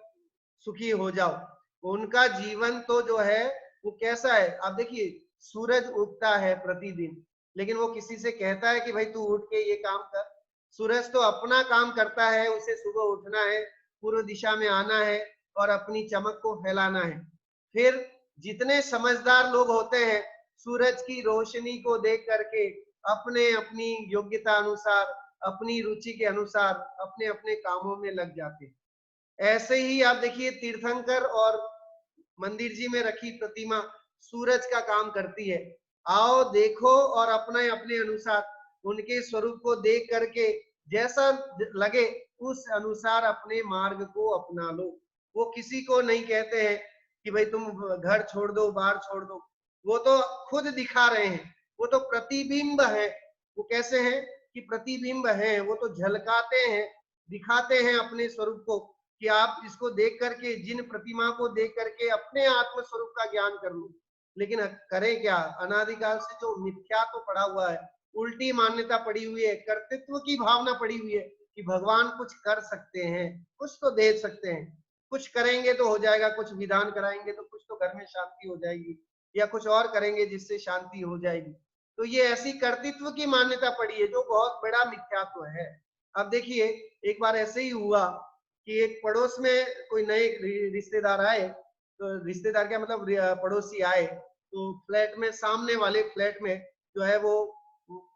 सुखी हो जाओ। उनका जीवन तो जो है वो कैसा है, आप देखिए सूरज उगता है प्रतिदिन, लेकिन वो किसी से कहता है कि भाई तू उठ के ये काम कर। सूरज तो अपना काम करता है, उसे सुबह उठना है, पूर्व दिशा में आना है और अपनी चमक को फैलाना है। फिर जितने समझदार लोग होते हैं सूरज की रोशनी को देख करके अपने अपनी योग्यता अनुसार, अपनी रुचि के अनुसार अपने अपने कामों में लग जाते हैं। ऐसे ही आप देखिए तीर्थंकर और मंदिर जी में रखी प्रतिमा सूरज का काम करती है। आओ देखो और अपने अपने अनुसार उनके स्वरूप को देख करके जैसा लगे उस अनुसार अपने मार्ग को अपना लो। वो किसी को नहीं कहते हैं कि भाई तुम घर छोड़ दो, बाहर छोड़ दो। वो तो खुद दिखा रहे हैं, वो तो प्रतिबिंब है। वो कैसे हैं कि प्रतिबिंब है, वो तो झलकाते हैं, दिखाते हैं अपने स्वरूप को, कि आप इसको देख करके, जिन प्रतिमा को देख करके अपने आत्म स्वरूप का ज्ञान कर लो। लेकिन करें क्या, अनादिकाल से जो मिथ्या तो पड़ा हुआ है, उल्टी मान्यता पड़ी हुई है, कर्तृत्व की भावना पड़ी हुई है कि भगवान कुछ कर सकते हैं, कुछ तो दे सकते हैं। कुछ करेंगे तो हो जाएगा, कुछ विधान कराएंगे तो कुछ तो घर में शांति हो जाएगी, या कुछ और करेंगे जिससे शांति हो जाएगी। तो ये ऐसी कर्तृत्व की मान्यता पड़ी है जो बहुत बड़ा मिथ्यात्व है। अब देखिए, एक बार ऐसे ही हुआ कि एक पड़ोस में कोई नए रिश्तेदार आए, तो रिश्तेदार क्या मतलब पड़ोसी आए, तो फ्लैट में, सामने वाले फ्लैट में जो है वो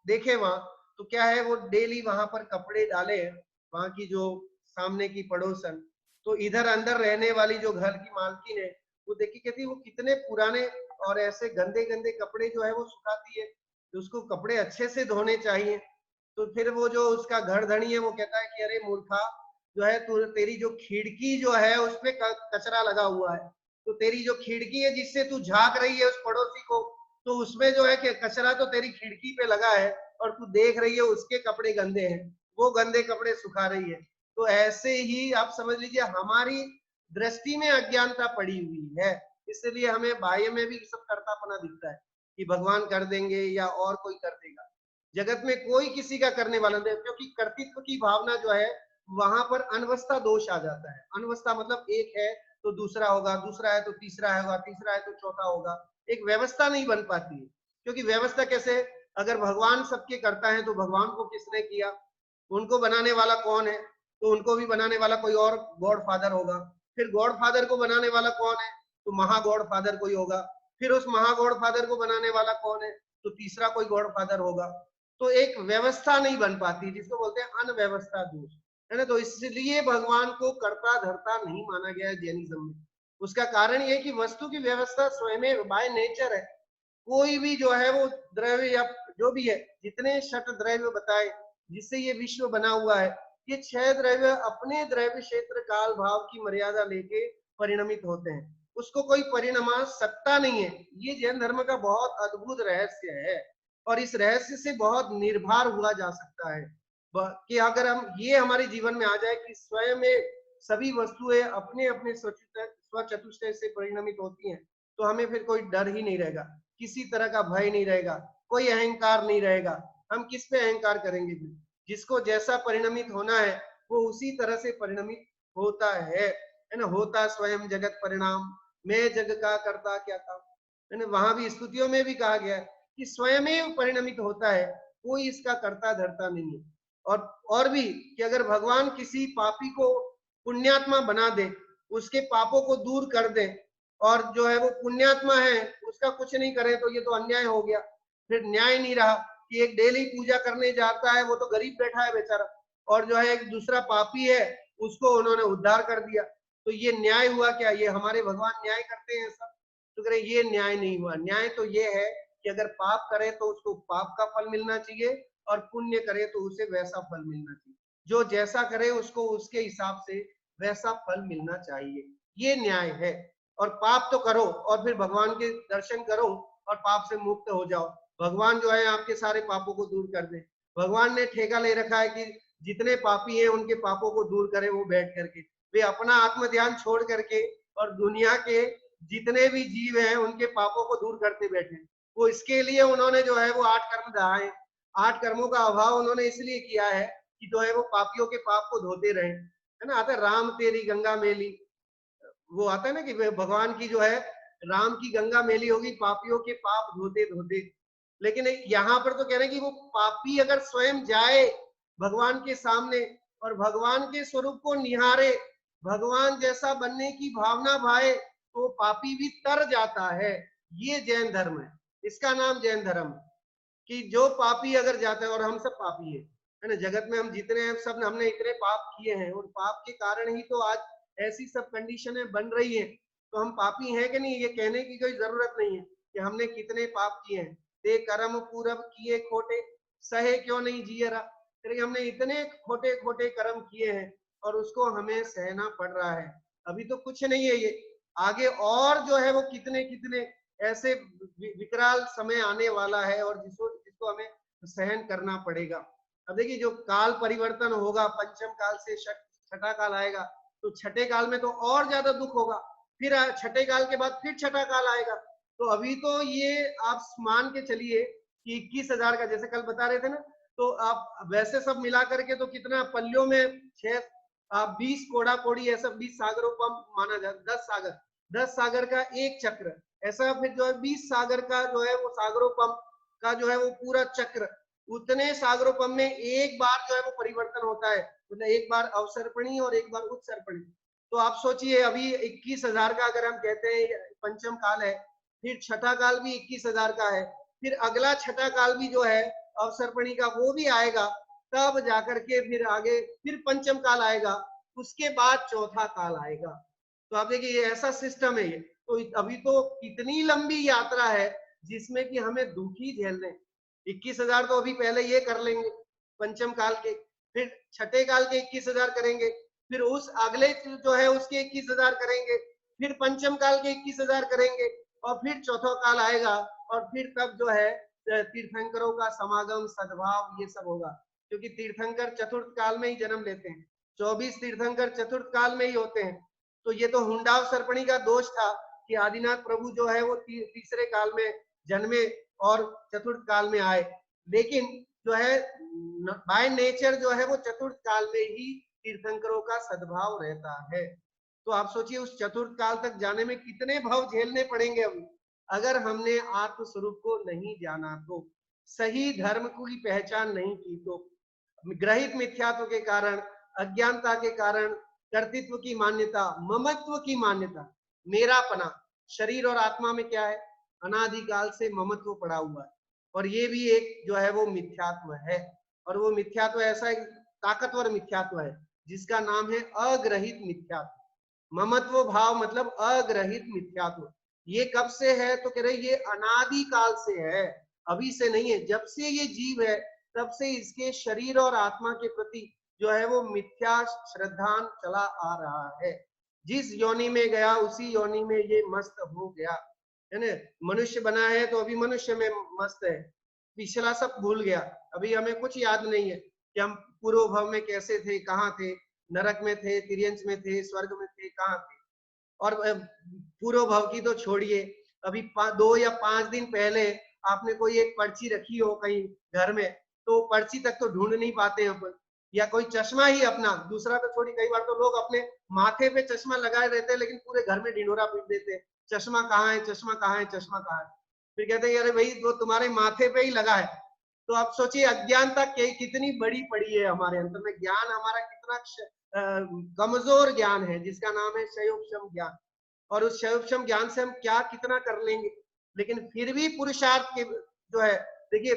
देखे वहां, तो क्या है, वो डेली वहां पर कपड़े डाले हैं, वहां की जो सामने की पड़ोसन। तो इधर अंदर रहने वाली जो घर की मालकिन है, वो देखी, कहती वो कितने पुराने और ऐसे गंदे गंदे कपड़े जो है वो सुखाती है, तो उसको कपड़े अच्छे से धोने चाहिए। तो फिर वो जो उसका घर धनी है वो कहता है कि अरे मूर्खा, जो है तू, तेरी जो खिड़की जो है उसपे कचरा लगा हुआ है, तो तेरी जो खिड़की है जिससे तू झांक रही है उस पड़ोसी को, तो उसमें जो है कि कचरा तो तेरी खिड़की पे लगा है, और तू देख रही है उसके कपड़े गंदे हैं, वो गंदे कपड़े सुखा रही है। तो ऐसे ही आप समझ लीजिए हमारी दृष्टि में अज्ञानता पड़ी हुई है, इसलिए हमें बाह्य में भी सब कर्तापना दिखता है कि भगवान कर देंगे या और कोई कर देगा। जगत में कोई किसी का करने वाला नहीं, क्योंकि कर्तृत्व की भावना जो है वहां पर अनवस्था दोष आ जाता है। अनवस्था मतलब एक है तो दूसरा होगा, दूसरा है तो तीसरा होगा, तीसरा है तो चौथा होगा, एक व्यवस्था नहीं बन पाती है। क्योंकि व्यवस्था कैसे, अगर भगवान सबके करता है तो भगवान को किसने किया, उनको बनाने वाला कौन है, तो उनको भी बनाने वाला कोई और गॉड फादर होगा, फिर गॉड फादर को बनाने वाला कौन है, तो महा गॉड फादर कोई होगा, फिर उस महा गॉड फादर को बनाने वाला कौन है, तो तीसरा कोई गॉड फादर होगा। तो एक व्यवस्था नहीं बन पाती, जिसको बोलते हैं अनव्यवस्था दोष, है ना। तो इसलिए भगवान को कर्ता धर्ता नहीं माना गया है जैनिज्म में। उसका कारण ये कि वस्तु की व्यवस्था स्वयं बाय नेचर है। कोई भी जो है वो द्रव्य या जो भी है, जितने षट द्रव्य बताए जिससे ये विश्व बना हुआ है, ये 6 द्रव्य अपने द्रव्य क्षेत्र काल भाव की मर्यादा लेके परिणमित होते हैं, उसको कोई परिणमा सकता नहीं है। ये जैन धर्म का बहुत अद्भुत रहस्य है, और इस रहस्य से बहुत निर्भर हुआ जा सकता है कि अगर हम ये हमारे जीवन में आ जाए कि स्वयं में सभी वस्तुएं अपने अपने स्वचतुष्टय से परिणमित होती हैं, तो हमें फिर कोई डर ही नहीं रहेगा, किसी तरह का भय नहीं रहेगा, कोई अहंकार नहीं रहेगा। हम किस पे अहंकार करेंगे फिर? जिसको जैसा परिणमित होना है वो उसी तरह से परिणमित होता है ना। होता स्वयं जगत परिणाम, मैं जग का करता क्या था, है ना। वहां भी स्तुतियों में भी कहा गया है कि स्वयं परिणमित होता है, कोई इसका करता धरता नहीं है। और भी कि अगर भगवान किसी पापी को पुण्यात्मा बना दे, उसके पापों को दूर कर दे, और जो है वो पुण्यात्मा है उसका कुछ नहीं करे, तो ये तो अन्याय हो गया। फिर न्याय नहीं रहा कि एक डेली पूजा करने जाता है, वो तो गरीब बैठा है बेचारा, और जो है एक दूसरा पापी है उसको उन्होंने उद्धार कर दिया, तो ये न्याय हुआ क्या? ये हमारे भगवान न्याय करते हैं सब? तो कह रहे ये न्याय नहीं हुआ। न्याय तो ये है कि अगर पाप करे तो उसको पाप का फल मिलना चाहिए, और पुण्य करे तो उसे वैसा फल मिलना चाहिए। जो जैसा करे उसको उसके हिसाब से वैसा फल मिलना चाहिए, ये न्याय है। और पाप तो करो और फिर भगवान के दर्शन करो और पाप से मुक्त हो जाओ, भगवान जो है आपके सारे पापों को दूर कर दे। भगवान ने ठेका ले रखा है कि जितने पापी हैं उनके पापों को दूर करे वो बैठ करके, वे अपना आत्म ध्यान छोड़ करके और दुनिया के जितने भी जीव हैं उनके पापों को दूर करते बैठे। वो इसके लिए उन्होंने जो है वो 8 कर्म दहाए, 8 कर्मों का अभाव उन्होंने इसलिए किया है कि जो है वो पापियों के पाप को धोते रहे, है ना। आता है राम तेरी गंगा मेली, वो आता है ना कि भगवान की जो है राम की गंगा मेली होगी पापियों के पाप धोते धोते। लेकिन यहाँ पर तो कह रहे हैं कि वो पापी अगर स्वयं जाए भगवान के सामने और भगवान के स्वरूप को निहारे, भगवान जैसा बनने की भावना भाए, तो पापी भी तर जाता है। ये जैन धर्म है, इसका नाम जैन धर्म है कि जो पापी अगर जाता है, और हम सब पापी है ना। जगत में हम जितने हैं सब हमने इतने पाप किए हैं, और पाप के कारण ही तो आज ऐसी सब कंडीशनें बन रही है। तो हम पापी हैं कि नहीं, ये कहने की कोई जरूरत नहीं है कि हमने कितने पाप किए हैं। ते कर्म पूरब किए खोटे, सहे क्यों नहीं जिए रहा। हमने इतने खोटे खोटे कर्म किए हैं और उसको हमें सहना पड़ रहा है। अभी तो कुछ नहीं है, ये आगे और जो है वो कितने कितने ऐसे विकराल समय आने वाला है, और जिसको हमें सहन करना पड़ेगा। अब देखिए जो काल परिवर्तन होगा, पंचम काल से छठा काल आएगा, तो छठे काल में तो और ज्यादा दुख होगा, फिर छठे काल के बाद फिर छठा काल आएगा। तो अभी तो ये आप मान के चलिए कि 21,000 का, जैसे कल बता रहे थे ना, तो आप वैसे सब मिला करके तो कितना पल्लियों में 6 आप 20 कोड़ा कोड़ी ऐसा 20 सागरों को माना जाए, 10 सागर का एक चक्र, ऐसा फिर जो है 20 सागर का जो है वो सागरोपम का जो है वो पूरा चक्र, उतने सागरोपम में एक बार जो है वो परिवर्तन होता है, मतलब एक बार अवसर्पणी और एक बार उत्सर्पणी। तो आप सोचिए अभी 21,000 का अगर हम कहते हैं पंचम काल है, फिर छठा काल भी 21,000 का है, फिर अगला छठा काल भी जो है अवसर्पणी का वो भी आएगा, तब जाकर के फिर आगे फिर पंचम काल आएगा, उसके बाद चौथा काल आएगा। तो आप देखिए ये ऐसा सिस्टम है ये। तो अभी तो कितनी लंबी यात्रा है जिसमें कि हमें दुख ही झेलने। 21,000 तो अभी पहले ये कर लेंगे पंचम काल के, फिर छठे काल के 21,000 करेंगे, फिर उस अगले जो है उसके 21,000 करेंगे, फिर पंचम काल के 21,000 करेंगे, और फिर चौथा काल आएगा, और फिर तब जो है तीर्थंकरों का समागम, सद्भाव, ये सब होगा, क्योंकि तीर्थंकर चतुर्थ काल में ही जन्म लेते हैं, 24 तीर्थंकर चतुर्थ काल में ही होते हैं। तो ये तो हुंडाव सर्पणी का दोष था कि आदिनाथ प्रभु जो है वो तीसरे काल में जन्मे और चतुर्थ काल में आए, लेकिन जो है बाय नेचर जो है वो चतुर्थ काल में ही तीर्थंकरों का सद्भाव रहता है। तो आप सोचिए उस चतुर्थ काल तक जाने में कितने भव झेलने पड़ेंगे अभी, अगर हमने आत्म स्वरूप को नहीं जाना तो, सही धर्म की पहचान नहीं की तो, ग्रहित मिथ्यात्व के कारण, अज्ञानता के कारण, कर्तृत्व की मान्यता, ममत्व की मान्यता, मेरापना, शरीर और आत्मा में क्या है, अनादिकाल से ममत्व पड़ा हुआ है, और ये भी एक जो है वो मिथ्यात्व है, और वो मिथ्यात्व ऐसा एक ताकतवर मिथ्यात्व है जिसका नाम है अग्रहित मिथ्यात्व। ममत्व भाव मतलब अग्रहित मिथ्यात्व। ये कब से है तो कह रहे ये अनादि काल से है, अभी से नहीं है। जब से ये जीव है तब से इसके शरीर और आत्मा के प्रति जो है वो मिथ्या श्रद्धान चला आ रहा है। जिस योनि में गया उसी योनि में ये मस्त हो गया, है ना। मनुष्य बना है तो अभी मनुष्य में मस्त है, पिछला सब भूल गया, अभी हमें कुछ याद नहीं है कि हम पूर्व भव में कैसे थे, कहाँ थे, नरक में थे, तिर्यंच में थे, स्वर्ग में थे, कहाँ थे। और पूर्व भव की तो छोड़िए, अभी 2 या 5 दिन पहले आपने कोई एक पर्ची रखी हो कहीं घर में, तो पर्ची तक तो ढूंढ नहीं पाते अपन, या कोई चश्मा ही अपना, दूसरा तो छोड़ी, कई बार तो लोग अपने माथे पे चश्मा लगाए रहते हैं लेकिन पूरे घर में ढिंढोरा पीट देते हैं, चश्मा कहाँ है, चश्मा कहाँ है, चश्मा कहाँ है। फिर कहते हैं अरे भाई वो तुम्हारे माथे पे ही लगा है। तो आप सोचिए अज्ञानता कितनी बड़ी पड़ी है हमारे अंदर में, ज्ञान हमारा कितना कमजोर ज्ञान है जिसका नाम है शयोपशम ज्ञान, और उस शयोपशम ज्ञान से हम क्या कितना कर लेंगे। लेकिन फिर भी पुरुषार्थ के जो है, देखिए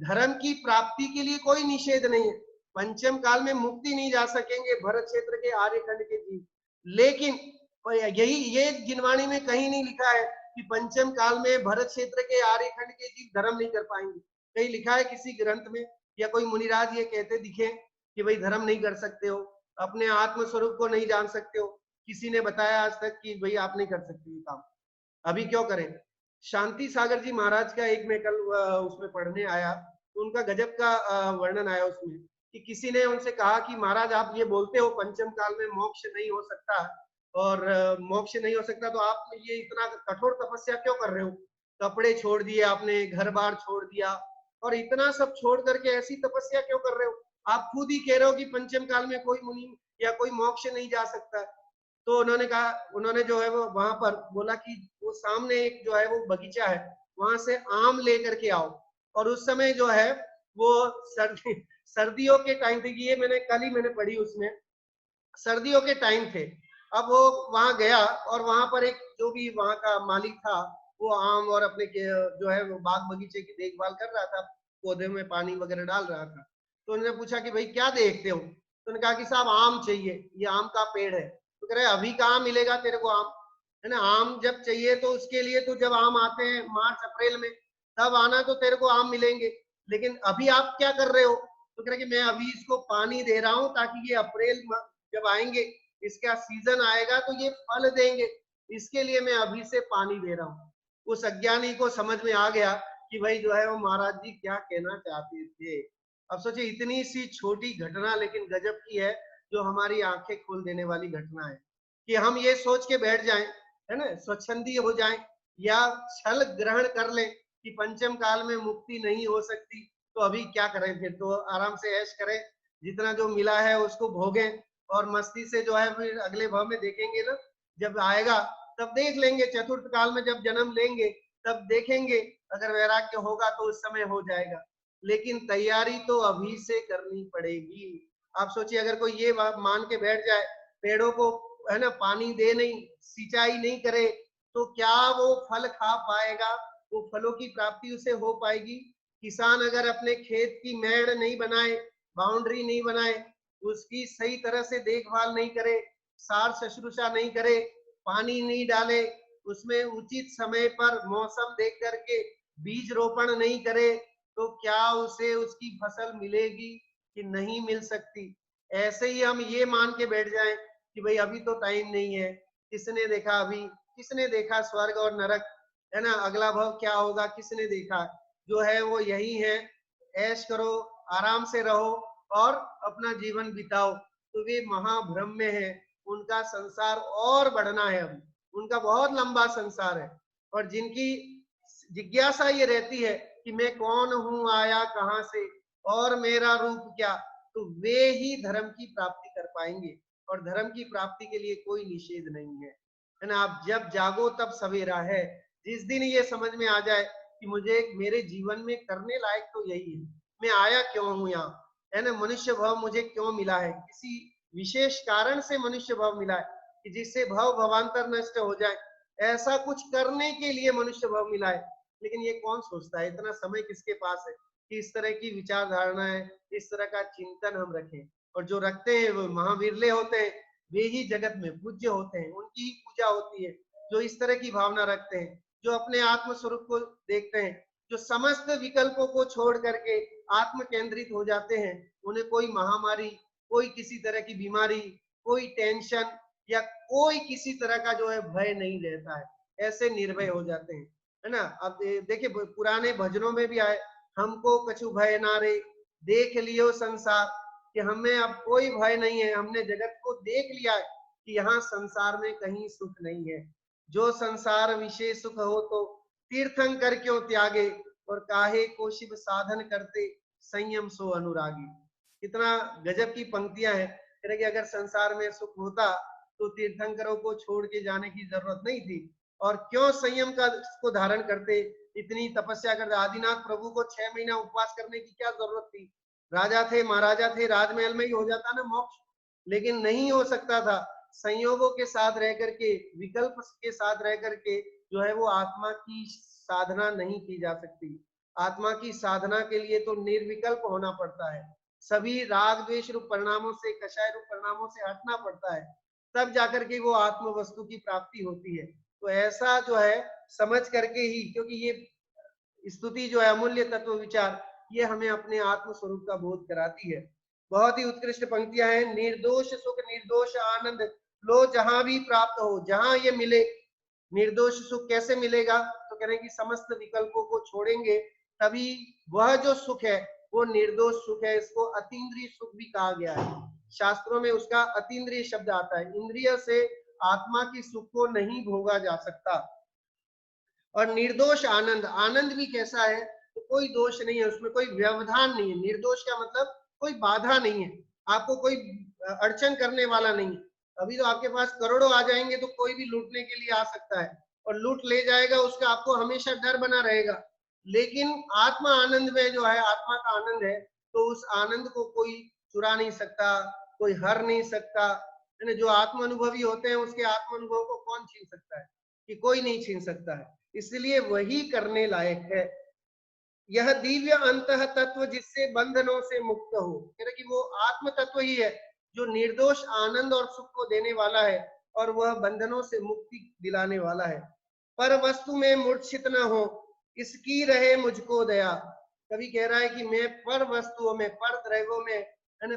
धर्म की प्राप्ति के लिए कोई निषेध नहीं है, पंचम काल में मुक्ति नहीं जा सकेंगे भरत क्षेत्र के आर्यखंड के जीव, लेकिन यही ये जिनवाणी में कहीं नहीं लिखा है कि पंचम काल में भरत क्षेत्र के आर्यखंड के जीव धर्म नहीं कर पाएंगे। कहीं लिखा है किसी ग्रंथ में, या कोई मुनिराज ये कहते दिखे कि भाई धर्म नहीं कर सकते हो, अपने आत्म स्वरूप को नहीं जान सकते हो, किसी ने बताया आज तक कि भाई आप नहीं कर सकते ये काम, अभी क्यों करें। शांति सागर जी महाराज का एक मैं कल उसमें पढ़ने आया, तो उनका गजब का वर्णन आया उसमें, कि किसी ने उनसे कहा कि महाराज आप ये बोलते हो पंचम काल में मोक्ष नहीं हो सकता, और मोक्ष नहीं हो सकता तो आप ये इतना कठोर तपस्या क्यों कर रहे हो, कपड़े छोड़ दिए आपने, घर बार छोड़ दिया, और इतना सब छोड़ करके ऐसी तपस्या क्यों कर रहे हो, आप खुद ही कह रहे हो कि पंचम काल में कोई मुनि या कोई मोक्ष नहीं जा सकता। तो उन्होंने कहा, उन्होंने जो है वो वहां पर बोला कि वो सामने एक जो है वो बगीचा है, वहां से आम लेकर के आओ, और उस समय जो है वो सर्दियों के टाइम थे, ये मैंने कल ही मैंने पढ़ी उसमें, सर्दियों के टाइम थे। अब वो वहां गया और वहां पर एक जो भी वहां का मालिक था वो आम और अपने जो है वो बाग बगीचे की देखभाल कर रहा था, पौधे में पानी वगैरह डाल रहा था। तो उन्होंने पूछा कि भाई क्या देखते हो, तो उन्होंने कहा कि साहब आम चाहिए, ये आम का पेड़ है। तो कह रहे अभी कहाँ मिलेगा तेरे को आम, है ना, आम जब चाहिए तो उसके लिए तो जब आम आते हैं मार्च अप्रैल में तब आना तो तेरे को आम मिलेंगे, लेकिन अभी आप क्या कर रहे हो। तो कह रहे कि मैं अभी इसको पानी दे रहा हूँ ताकि ये अप्रैल जब आएंगे, इसका सीजन आएगा तो ये फल देंगे, इसके लिए मैं अभी से पानी दे रहा हूँ। उस अज्ञानी को समझ में आ गया कि भाई जो है वो महाराज जी क्या कहना चाहते थे। अब सोचिए इतनी सी छोटी घटना लेकिन गजब की है, जो हमारी आंखें खोल देने वाली घटना है, कि हम ये सोच के बैठ जाएं, है ना, स्वच्छंदी हो जाएं, या छल ग्रहण कर लें कि पंचम काल में मुक्ति नहीं हो सकती, तो अभी क्या करें, फिर तो आराम से ऐश करें, जितना जो मिला है उसको भोगें, और मस्ती से जो है फिर अगले भाव में देखेंगे ना, जब आएगा तब देख लेंगे, चतुर्थ काल में जब जन्म लेंगे तब देखेंगे, अगर वैराग्य होगा तो उस समय हो जाएगा, लेकिन तैयारी तो अभी से करनी पड़ेगी। आप सोचिए अगर कोई ये मान के बैठ जाए, पेड़ों को है ना पानी दे नहीं, सिंचाई नहीं करे, तो क्या वो फल खा पाएगा? वो फलों की प्राप्ति उसे हो पाएगी? किसान अगर अपने खेत की मेड़ नहीं बनाए, बाउंड्री नहीं बनाए, उसकी सही तरह से देखभाल नहीं करे, सार शुश्रूषा नहीं करे, पानी नहीं डाले, उसमें उचित समय पर मौसम देख करके बीज रोपण नहीं करे, तो क्या उसे उसकी फसल मिलेगी कि नहीं मिल सकती? ऐसे ही हम ये मान के बैठ जाएं कि भाई अभी तो टाइम नहीं है, किसने देखा अभी, किसने देखा स्वर्ग और नरक, है ना, अगला भव क्या होगा, किसने देखा? जो है वो यही है, ऐश करो, आराम से रहो और अपना जीवन बिताओ। तो वे महाभ्रम में है, उनका संसार और बढ़ना है, अभी उनका बहुत लंबा संसार है, और जिनकी जिज्ञासा ये रहती है कि मैं कौन हूं, आया कहां से और मेरा रूप क्या, तो वे ही धर्म की प्राप्ति कर पाएंगे, और धर्म की प्राप्ति के लिए कोई निषेध नहीं है ना। आप जब जागो तब सवेरा है। जिस दिन ये समझ में आ जाए कि मुझे मेरे जीवन में करने लायक तो यही है, मैं आया क्यों हूं यहाँ, है ना, मनुष्य भाव मुझे क्यों मिला है, किसी विशेष कारण से मनुष्य भाव मिला है कि जिससे भव भवांतर नष्ट हो जाए, ऐसा कुछ करने के लिए मनुष्य भाव मिला है। लेकिन ये कौन सोचता है, इतना समय किसके पास है कि इस तरह की विचारधारणा है, इस तरह का चिंतन हम रखें? और जो रखते हैं वो महावीरले होते हैं, वे ही जगत में पूज्य होते हैं, उनकी ही पूजा होती है। जो इस तरह की भावना रखते हैं, जो अपने आत्म स्वरूप को देखते हैं, जो समस्त विकल्पों को छोड़ करके आत्म केंद्रित हो जाते हैं, उन्हें कोई महामारी, कोई किसी तरह की बीमारी, कोई टेंशन या कोई किसी तरह का जो है भय नहीं रहता है, ऐसे निर्भय हो जाते हैं, है ना। अब देखिए पुराने भजनों में भी आए, हमको कछु भय ना रे, देख लियो संसार, कि हमें अब कोई भय नहीं है, हमने जगत को देख लिया है कि यहाँ संसार में कहीं सुख नहीं है। जो संसार विशेष सुख हो तो तीर्थंकर क्यों त्यागे, और काहे को शिव साधन करते, संयम सो अनुरागी। कितना गजब की पंक्तियां हैं, कि अगर संसार में सुख होता तो तीर्थंकरों को छोड़ के जाने की जरूरत नहीं थी, और क्यों संयम का को धारण करते, इतनी तपस्या करते। आदिनाथ प्रभु को 6 महीना उपवास करने की क्या जरूरत थी? राजा थे, महाराजा थे, राजमहल में ही हो जाता ना मोक्ष, लेकिन नहीं हो सकता था। संयोगों के साथ रह करके, विकल्प के साथ रह करके जो है वो आत्मा की साधना नहीं की जा सकती। आत्मा की साधना के लिए तो निर्विकल्प होना पड़ता है, सभी राग द्वेष रूप परिणामों से, कषाय रूप परिणामों से हटना पड़ता है, तब जाकर के वो आत्म वस्तु की प्राप्ति होती है। तो ऐसा जो है समझ करके ही, क्योंकि ये स्तुति जो है अमूल्य तत्व विचार, ये हमें अपने आत्म स्वरूप का बोध कराती है। बहुत ही उत्कृष्ट पंक्तियां हैं, निर्दोष सुख निर्दोष आनंद लो जहां भी प्राप्त हो, जहां ये मिले। निर्दोष सुख कैसे मिलेगा? तो कह रहे हैं कि समस्त विकल्पों को छोड़ेंगे तभी वह जो सुख है वो निर्दोष सुख है। इसको अतीन्द्रिय सुख भी कहा गया है, शास्त्रों में उसका अतीन्द्रिय शब्द आता है। इंद्रिय से आत्मा की सुख को नहीं भोगा जा सकता। और निर्दोष आनंद, आनंद भी कैसा है? तो कोई दोष नहीं है उसमें, कोई व्यवधान नहीं है। निर्दोष का मतलब कोई बाधा नहीं है, आपको कोई अड़चन करने वाला नहीं है। अभी तो आपके पास करोड़ों आ जाएंगे तो कोई भी लूटने के लिए आ सकता है और लूट ले जाएगा, उसका आपको हमेशा डर बना रहेगा। लेकिन आत्मा आनंद में जो है, आत्मा का आनंद है, तो उस आनंद को कोई चुरा नहीं सकता, कोई हर नहीं सकता, है ना। जो आत्म अनुभवी होते हैं उसके आत्म अनुभव को कौन छीन सकता है? कि कोई नहीं छीन सकता है, इसलिए वही करने लायक है। यह दिव्य अंतः तत्व जिससे बंधनों से मुक्त हो, कि वो आत्म तत्व ही है जो निर्दोष आनंद और सुख को देने वाला है, और वह बंधनों से मुक्ति दिलाने वाला है। पर वस्तु में मूर्छित न हो, इसकी रहे मुझको दया। कभी कह रहा है कि मैं पर वस्तुओं में, पर द्रव्यों में, है ना,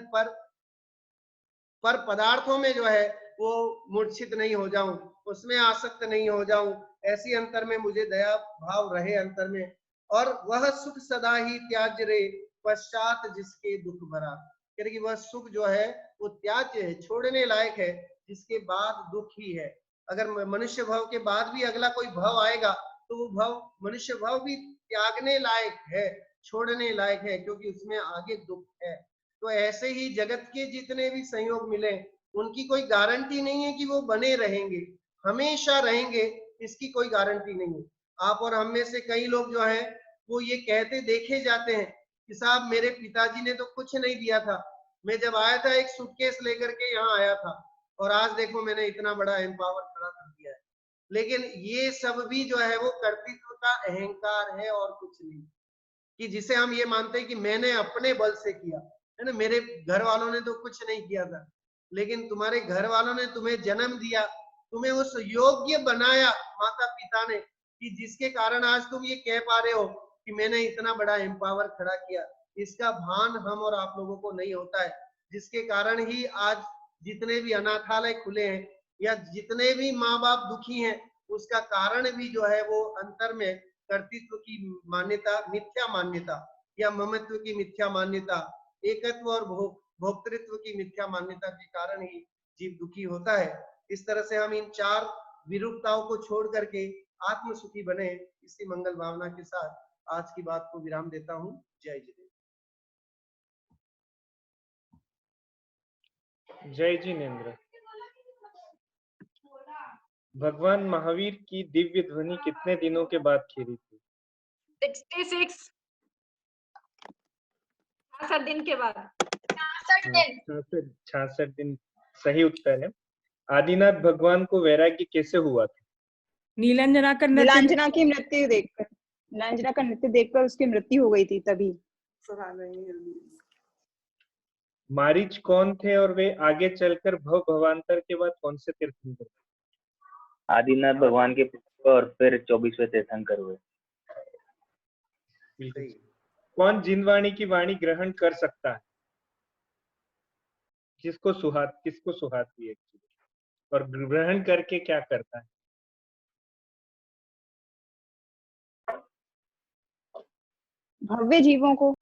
पर पदार्थों में जो है वो मूर्छित नहीं हो जाऊं, उसमें आसक्त नहीं हो जाऊं, ऐसी अंतर में मुझे दया भाव रहे अंतर में। और वह सुख सदा ही त्याज्य रे, पश्चात जिसके दुख भरा। कि वह सुख जो है वो त्याज्य है, छोड़ने लायक है, जिसके बाद दुख ही है। अगर मनुष्य भाव के बाद भी अगला कोई भाव आएगा तो वो भाव, मनुष्य भाव भी त्यागने लायक है, छोड़ने लायक है, क्योंकि उसमें आगे दुख है। तो ऐसे ही जगत के जितने भी संयोग मिले उनकी कोई गारंटी नहीं है कि वो बने रहेंगे, हमेशा रहेंगे, इसकी कोई गारंटी नहीं है। आप और हम में से कई लोग जो है वो ये कहते देखे जाते हैं कि साहब मेरे पिताजी ने तो कुछ नहीं दिया था, मैं जब आया था एक सूटकेस लेकर के यहाँ आया था और आज देखो मैंने इतना बड़ा एम्पावर खड़ा कर दिया है। लेकिन ये सब भी जो है वो कर्तृत्व का अहंकार है और कुछ नहीं, कि जिसे हम ये मानते हैं कि मैंने अपने बल से किया है ना, मेरे घर वालों ने तो कुछ नहीं किया था, लेकिन तुम्हारे घर वालों ने तुम्हें जन्म दिया, तुम्हें उस योग्य बनाया माता पिता ने, कि जिसके कारण आज तुम ये कह पा रहे हो कि मैंने इतना बड़ा एम्पावर खड़ा किया। इसका भान हम और आप लोगों को नहीं होता है, जिसके कारण ही आज जितने भी अनाथालय खुले हैं या जितने भी माँ बाप दुखी हैं, उसका कारण भी जो है वो अंतर में कर्तृत्व की मान्यता, मिथ्या मान्यता या ममत्व की मिथ्या मान्यता, एकत्व और भोक्तृत्व की मिथ्या मान्यता के कारण ही जीव दुखी होता है। इस तरह से हम इन चार विरूपताओं को छोड़ करके आत्म सुखी बने, इसी मंगल भावना के साथ आज की बात को विराम देता हूँ। जय जिनेन्द्र। जय जिनेन्द्र। भगवान महावीर की दिव्य ध्वनि कितने दिनों के बाद खीरी थी? 66 66 दिन के बाद। 66 दिन सही उत्तर है। आदिनाथ भगवान को वैराग्य कैसे हुआ था? नीलांजना का नीलांजना की मृत्यु देखकर, नीलांजना का नृत्य देखकर उसकी मृत्यु हो गई थी तभी। मारीच कौन थे और वे आगे चलकर भव भवांतर के बाद कौन से तीर्थंकर? आदिनाथ भगवान के पुत्र और फिर 24वें तीर्थंकर हुए। कौन जिनवाणी की वाणी ग्रहण कर सकता है? किसको सुहाती है और ग्रहण करके क्या करता है? भव्य जीवों को।